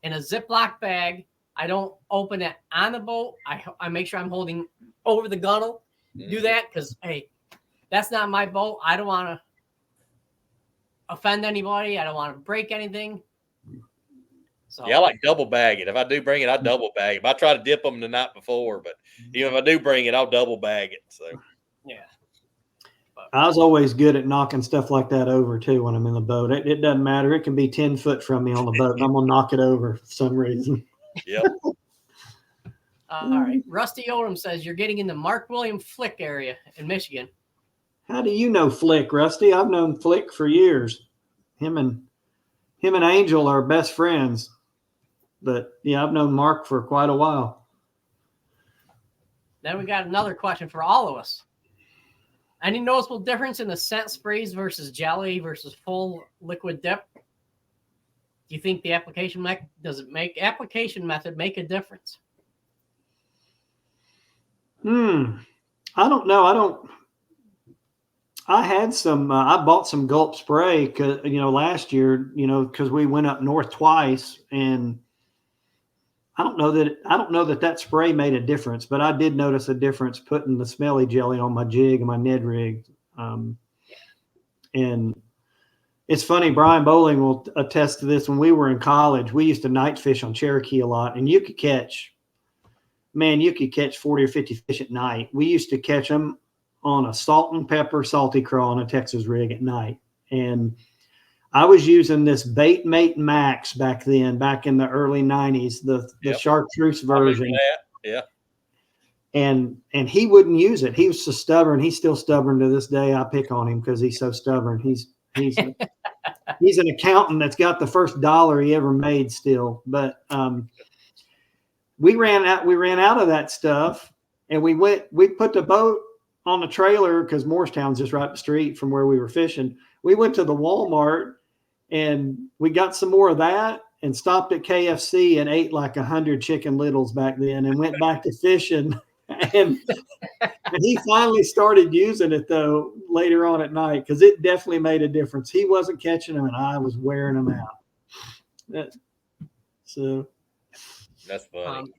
in a Ziploc bag. I don't open it on the boat. I make sure I'm holding over the gunnel. Do that because hey, that's not my boat. I don't want to offend anybody. I don't want to break anything. So. Yeah, I like double bag it. If I do bring it, I double bag it. I try to dip them the night before, but even if I do bring it, I'll double bag it. So yeah. I was always good at knocking stuff like that over too when I'm in the boat. It doesn't matter. It can be 10 foot from me on the boat and I'm gonna knock it over for some reason. Yep. All right. Rusty Odom says you're getting in the Mark William Flick area in Michigan. How do you know Flick, Rusty? I've known Flick for years. Him and Angel are best friends. But yeah, I've known Mark for quite a while. Then we got another question for all of us. Any noticeable difference in the scent sprays versus jelly versus full liquid dip? Do you think the application method make a difference? I don't know. I had some. I bought some Gulp spray because last year, because we went up north twice, and I don't know that spray made a difference, but I did notice a difference putting the smelly jelly on my jig and my Ned rig. And it's funny, Brian Bowling will attest to this. When we were in college, we used to night fish on Cherokee a lot, and you could catch 40 or 50 fish at night. We used to catch them on a salt and pepper salty crawl on a Texas rig at night. And I was using this Bait Mate Max back in the early 90s, the chartreuse version. Yeah. And he wouldn't use it. He was so stubborn. He's still stubborn to this day. I pick on him because he's so stubborn. He's an accountant that's got the first dollar he ever made still. But we ran out of that stuff, and we put the boat on the trailer because Morristown's just right up the street from where we were fishing. We went to the Walmart and we got some more of that and stopped at KFC and ate like 100 chicken littles back then and went back to fishing. And he finally started using it though later on at night because it definitely made a difference. He wasn't catching them and I was wearing them out. So that's funny.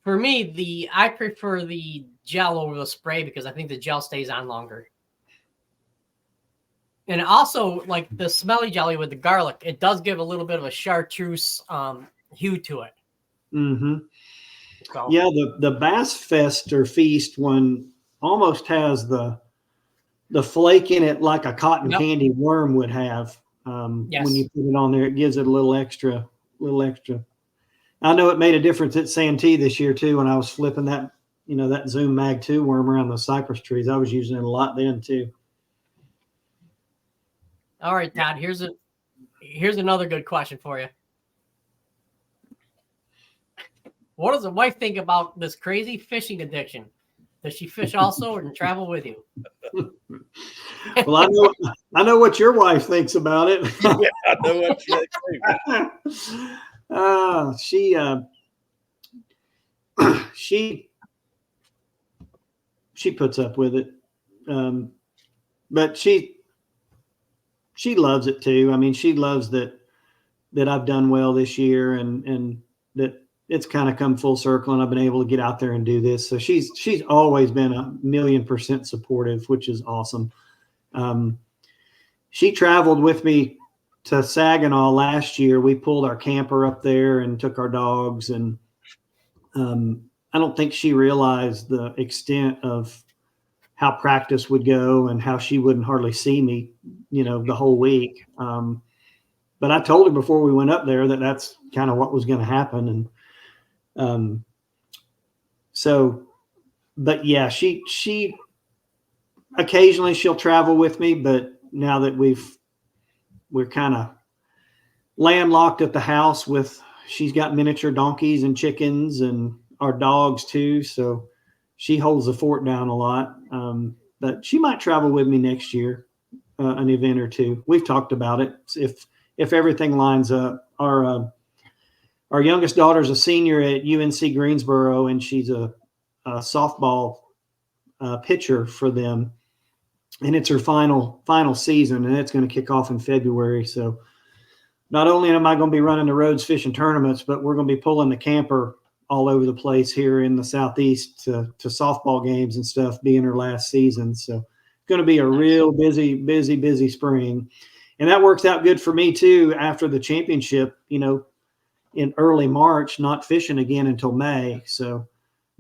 For me, I prefer the gel over the spray because I think the gel stays on longer. And also, like the smelly jelly with the garlic, it does give a little bit of a chartreuse hue to it. Mm-hmm. So. Yeah, the Bass Fest or Feast one almost has the flake in it like a cotton candy worm would have. When you put it on there, it gives it a little extra. I know it made a difference at Santee this year too when I was flipping that Zoom Mag 2 worm around the cypress trees. I was using it a lot then too. All right, Todd, here's another good question for you. What does a wife think about this crazy fishing addiction? Does she fish also and travel with you? Well, I know what your wife thinks about it. Yeah, I know what she thinks. She puts up with it, but she loves it too. I mean, she loves that I've done well this year and that it's kind of come full circle and I've been able to get out there and do this. So she's always been 1,000,000% supportive, which is awesome. She traveled with me to Saginaw last year. We pulled our camper up there and took our dogs. And I don't think she realized the extent of how practice would go and how she wouldn't hardly see me, the whole week. But but I told her before we went up there that that's kind of what was going to happen. And but yeah, she occasionally she'll travel with me, but now that we're kind of landlocked at the house she's got miniature donkeys and chickens and our dogs too. So she holds the fort down a lot. But she might travel with me next year, an event or two. We've talked about it. If everything lines up, our youngest daughter's a senior at UNC Greensboro, and she's a softball pitcher for them. And it's her final season, and it's going to kick off in February. So not only am I going to be running the roads fishing tournaments, but we're going to be pulling the camper all over the place here in the Southeast to softball games and stuff, being her last season. So it's going to be a real busy spring. And that works out good for me too. After the championship, in early March, not fishing again until May. So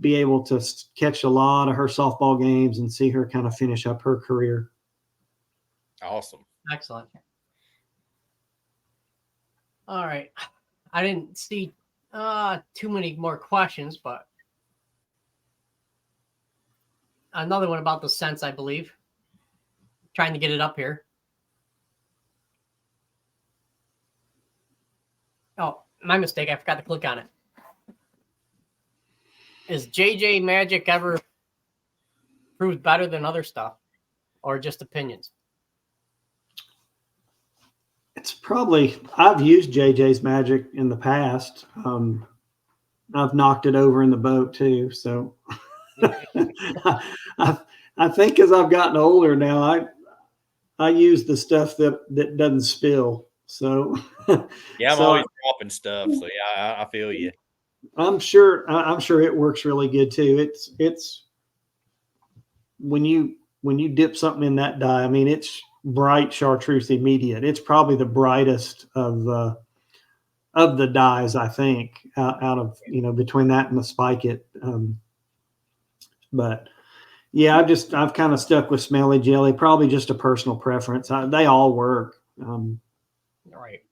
be able to catch a lot of her softball games and see her kind of finish up her career. Awesome. Excellent. All right. I didn't see too many more questions, but another one about the scents, I believe. Trying to get it up here. Oh, my mistake. I forgot to click on it. Is JJ Magic ever proved better than other stuff, or just opinions? It's probably, I've used JJ's Magic in the past. I've knocked it over in the boat too. So I think as I've gotten older now, I use the stuff that doesn't spill. So yeah, I'm always dropping stuff. So yeah, I feel you. I'm sure it works really good too. It's when you dip something in that dye, I mean, it's bright chartreuse immediate. It's probably the brightest of the dyes, I think, out of, between that and the Spike It. But yeah, I've kind of stuck with Smelly Jelly, probably just a personal preference. They all work. Right.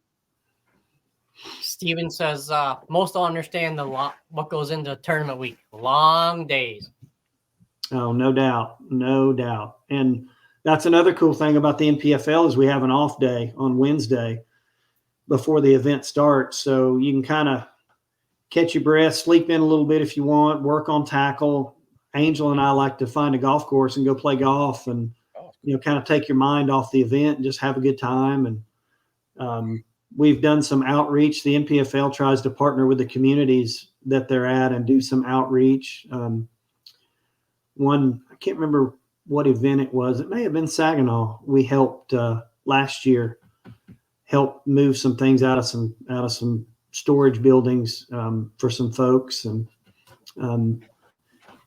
Steven says, most don't understand what goes into tournament week. Long days. Oh, no doubt. And that's another cool thing about the NPFL is we have an off day on Wednesday before the event starts. So you can kind of catch your breath, sleep in a little bit if you want, work on tackle. Angel and I like to find a golf course and go play golf and, kind of take your mind off the event and just have a good time. And we've done some outreach. The NPFL tries to partner with the communities that they're at and do some outreach. One, I can't remember what event it was. It may have been Saginaw. We helped last year help move some things out of some storage buildings for some folks. And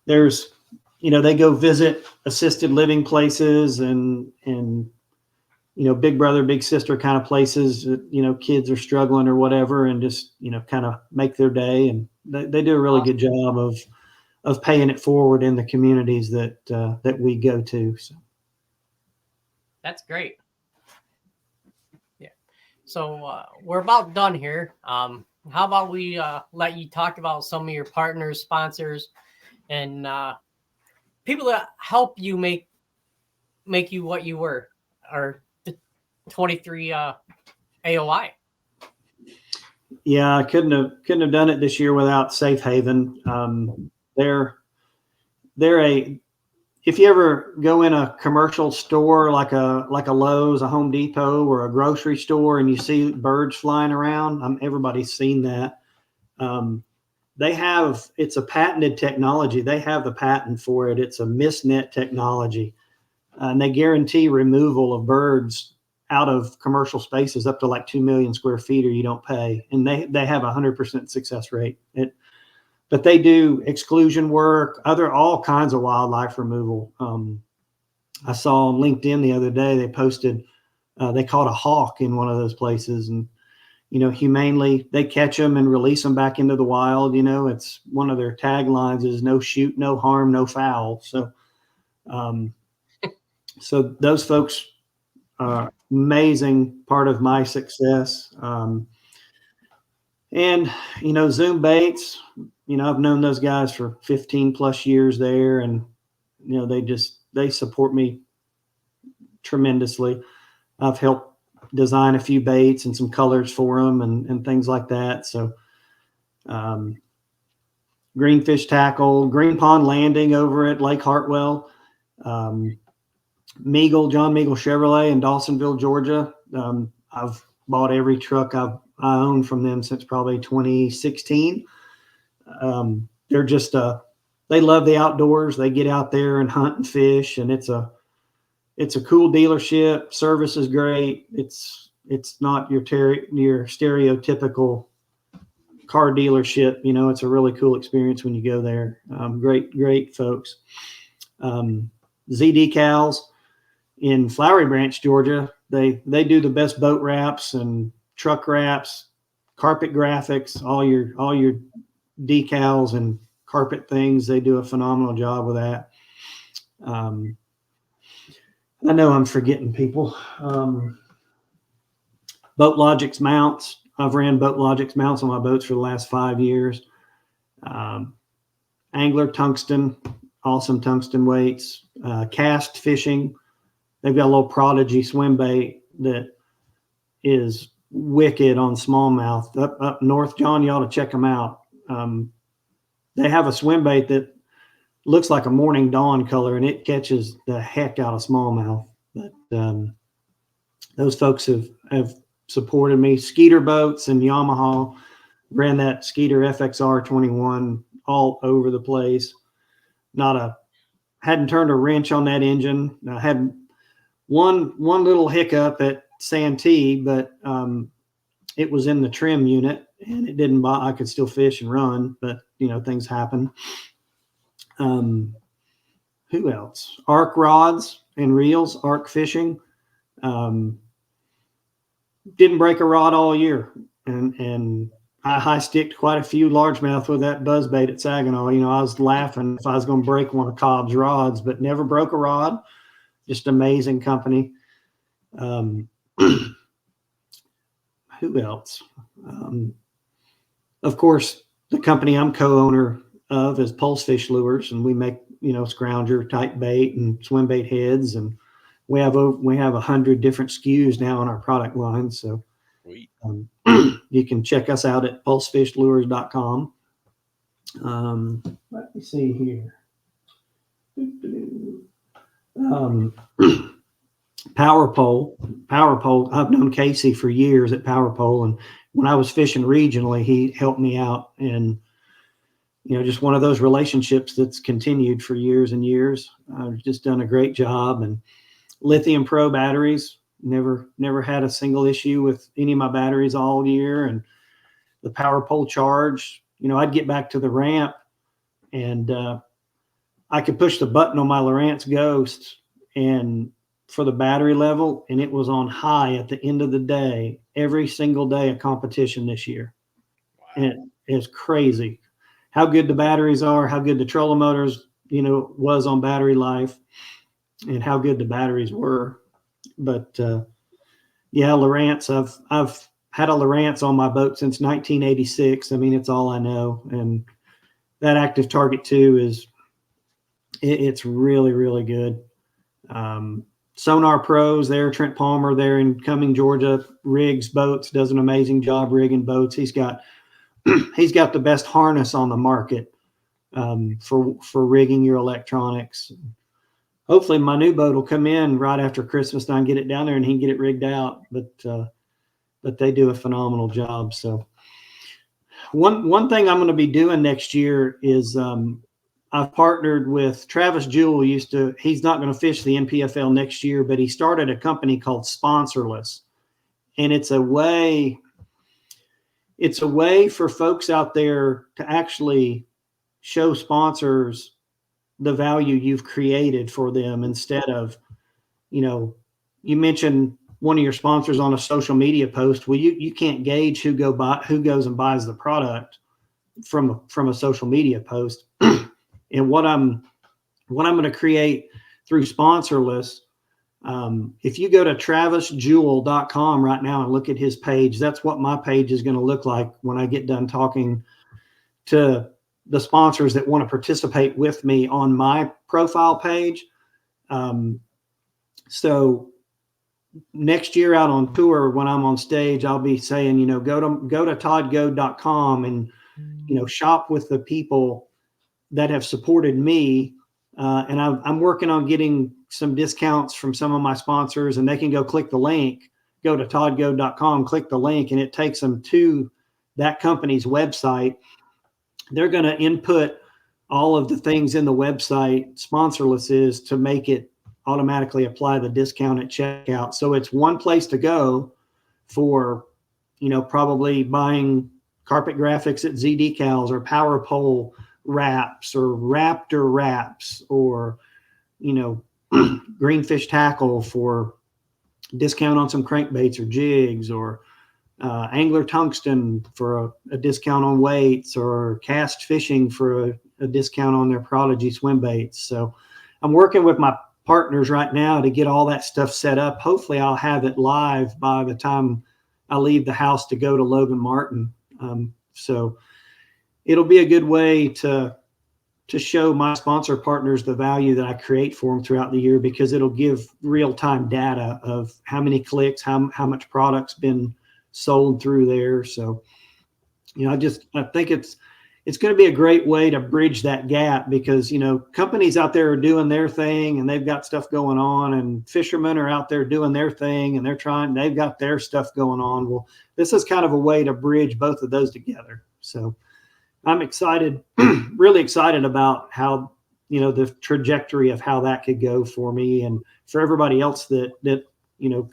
there's, they go visit assisted living places and big brother, big sister kind of places that, kids are struggling or whatever, and just, kind of make their day. And they do a really good job of paying it forward in the communities that we go to. So that's great. Yeah. So we're about done here. How about we let you talk about some of your partners, sponsors, and people that help you make you what you were, or the 23 AOI. Yeah, I couldn't have done it this year without Safe Haven. If you ever go in a commercial store like a Lowe's, a Home Depot, or a grocery store, and you see birds flying around, everybody's seen that. It's a patented technology. They have the patent for it. It's a mist net technology, and they guarantee removal of birds out of commercial spaces up to like 2 million square feet, or you don't pay. And they have 100% success rate. But they do exclusion work, all kinds of wildlife removal. I saw on LinkedIn the other day, they posted, they caught a hawk in one of those places, and, humanely, they catch them and release them back into the wild. It's one of their taglines is no shoot, no harm, no foul. So, so those folks amazing part of my success. And, Zoom Baits, I've known those guys for 15 plus years there, and, they support me tremendously. I've helped design a few baits and some colors for them and things like that. So, Greenfish Tackle, Green Pond Landing over at Lake Hartwell, John Meagle Chevrolet in Dawsonville, Georgia. I've bought every truck I own from them since probably 2016. They're just they love the outdoors. They get out there and hunt and fish, and it's a cool dealership. Service is great. It's not your stereotypical car dealership. It's a really cool experience when you go there. Great folks. Z Decals in Flowery Branch, Georgia. They do the best boat wraps and truck wraps, carpet graphics, all your decals and carpet things. They do a phenomenal job with that. I know I'm forgetting people. Boat Logic's mounts. I've ran Boat Logic's mounts on my boats for the last 5 years. Angler Tungsten, awesome tungsten weights. Cast Fishing. They've got a little Prodigy swim bait that is wicked on smallmouth. Up north, John, you ought to check them out. They have a swim bait that looks like a morning dawn color, and it catches the heck out of smallmouth. But those folks have supported me. Skeeter Boats and Yamaha, ran that Skeeter FXR 21 all over the place. Hadn't turned a wrench on that engine. I had one little hiccup at Santee, but it was in the trim unit, and it didn't bother. I could still fish and run, but things happen. Who else? Arc Rods and Reels, Arc Fishing. Didn't break a rod all year, and I high sticked quite a few largemouth with that buzzbait at Saginaw. I was laughing if I was going to break one of Cobb's rods, but never broke a rod. Just amazing company. Who else? Of course, the company I'm co-owner of is Pulse Fish Lures, and we make scrounger type bait and swim bait heads, and we have 100 different SKUs now in our product line. So you can check us out at pulsefishlures.com. Let me see here. Power Pole. I've known Casey for years at Power Pole, and when I was fishing regionally, he helped me out, and just one of those relationships that's continued for years and years. I've just done a great job. And Lithium Pro batteries, never had a single issue with any of my batteries all year. And the Power Pole charge, I'd get back to the ramp, and I could push the button on my Lowrance Ghost and for the battery level, and it was on high at the end of the day, every single day of competition this year. Wow. And it's crazy how good the batteries are, how good the trolling motors, was on battery life, and how good the batteries were. But Lowrance, I've had a Lowrance on my boat since 1986. I mean, it's all I know. And that Active Target 2 it's really, really good. Sonar Pros there, Trent Palmer there in Cumming, Georgia, rigs boats, does an amazing job rigging boats. He's got the best harness on the market for rigging your electronics. Hopefully my new boat will come in right after Christmas time, get it down there, and he can get it rigged out. But they do a phenomenal job. So one thing I'm going to be doing next year is I've partnered with Travis Jewell. He's not going to fish the NPFL next year, but he started a company called Sponsorless. And it's a way for folks out there to actually show sponsors the value you've created for them, instead of, you mentioned one of your sponsors on a social media post. Well, you can't gauge who goes and buys the product from a social media post. And what I'm going to create through Sponsorless If you go to travisjewell.com right now and look at his page, that's what my page is going to look like when I get done talking to the sponsors that want to participate with me on my profile page. So next year out on tour, when I'm on stage, I'll be saying, go to toddgoade.com and, shop with the people that have supported me. And I'm working on getting some discounts from some of my sponsors, and they can go click the link, go to toddgoade.com, click the link, and it takes them to that company's website. They're going to input all of the things in the website sponsorless is to make it automatically apply the discount at checkout. So it's one place to go for, probably buying carpet graphics at Z Decals or Power Pole wraps or Raptor wraps or, Greenfish tackle for discount on some crankbaits or jigs, or Angler Tungsten for a discount on weights, or Cast Fishing for a discount on their Prodigy swim baits. So I'm working with my partners right now to get all that stuff set up. Hopefully I'll have it live by the time I leave the house to go to Logan Martin. So it'll be a good way to show my sponsor partners the value that I create for them throughout the year, because it'll give real-time data of how many clicks, how much product's been sold through there. So, I think it's going to be a great way to bridge that gap, because, companies out there are doing their thing and they've got stuff going on, and fishermen are out there doing their thing and they've got their stuff going on. Well, this is kind of a way to bridge both of those together. So I'm excited, really excited about how, the trajectory of how that could go for me and for everybody else that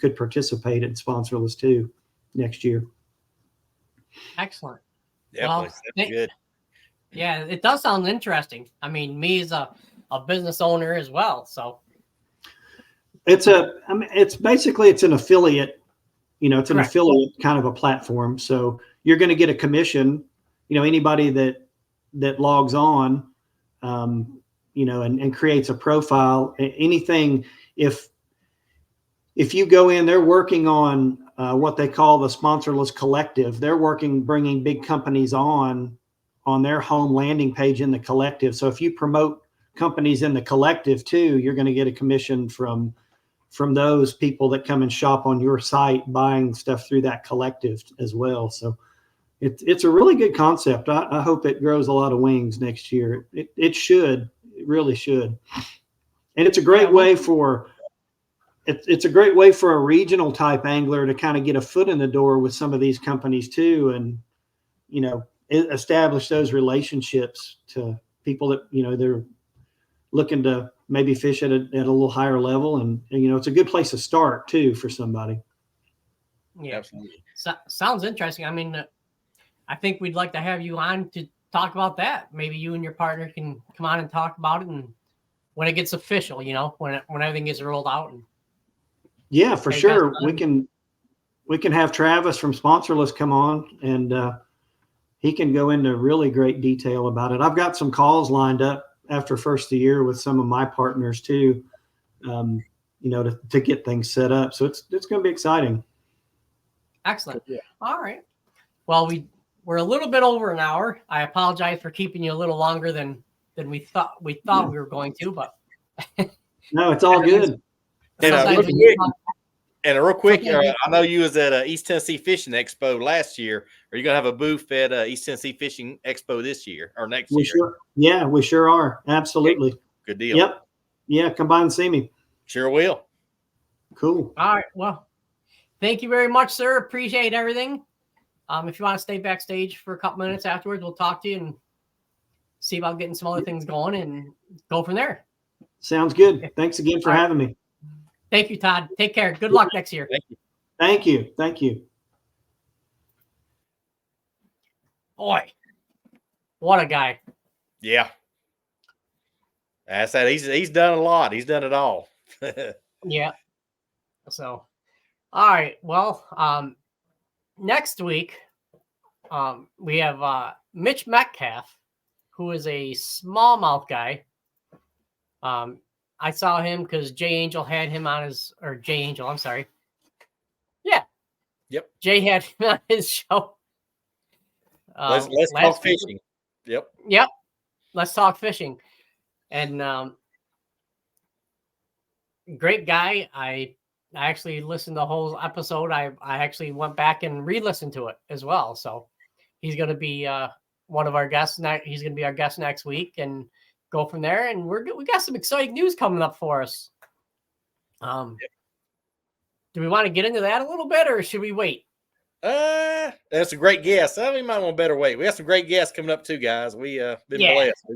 could participate in Sponsorless too next year. Excellent. Definitely. Well, Good. Yeah, it does sound interesting. I mean, me as a business owner as well. So it's basically an affiliate, it's an affiliate kind of a platform. So you're going to get a commission, anybody that logs on, and creates a profile, anything. If you go in, they're working on what they call the Sponsorless Collective. They're bringing big companies on their home landing page in the collective. So if you promote companies in the collective too, you're going to get a commission from those people that come and shop on your site, buying stuff through that collective as well. So it's a really good concept. I hope it grows a lot of wings next year. It should. It really should. And it's a great way for it's a great way for a regional type angler to kind of get a foot in the door with some of these companies too, and establish those relationships to people that they're looking to maybe fish at a little higher level, and it's a good place to start too for somebody. Yeah, absolutely. Sounds interesting. I mean, I think we'd like to have you on to talk about that. Maybe you and your partner can come on and talk about it, and when it gets official, when everything gets rolled out. And yeah, for sure. We can have Travis from Sponsorless come on, and he can go into really great detail about it. I've got some calls lined up after first of the year with some of my partners too, to get things set up. So it's going to be exciting. Excellent. Yeah. All right. Well, we're a little bit over an hour. I apologize for keeping you a little longer than we thought we were going to, but no, it's all good. And real quick, I know you was at East Tennessee Fishing Expo last year. Are you going to have a booth at East Tennessee Fishing Expo this year or next year? Sure. Yeah, we sure are. Absolutely. Okay. Good deal. Yep. Yeah, come by and see me. Sure will. Cool. All right. Well, thank you very much, sir. Appreciate everything. If you want to stay backstage for a couple minutes afterwards, we'll talk to you and see about getting some other things going and go from there. Sounds good. Thanks again for having me. Thank you, Todd. Take care. Good luck next year. Thank you. Thank you. Thank you. Boy, what a guy. Yeah. I said he's done a lot. He's done it all. Yeah. So, all right. Well, next week, we have Mitch Metcalf, who is a smallmouth guy. I saw him because Jay Angel had him on Jay Angel, I'm sorry. Yeah. Yep. Jay had him on his show. Let's talk fishing. Yep. Yep. Let's talk fishing. And great guy. I actually listened to the whole episode. I actually went back and re-listened to it as well. So he's going to be one of our guests. He's going to be our guest next week and go from there. And we got some exciting news coming up for us. Do we want to get into that a little bit, or should we wait? That's a great guess. We might want a better wait. We got some great guests coming up too, guys. We been blessed.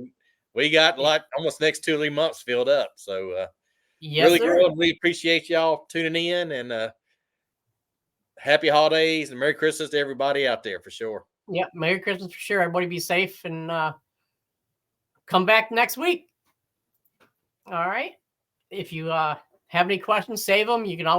We got like almost the next 2 or 3 months filled up. So really good. We appreciate y'all tuning in, and happy holidays and Merry Christmas to everybody out there for sure. Yep, Merry Christmas for sure. Everybody be safe and come back next week. All right. If you have any questions, save them. You can always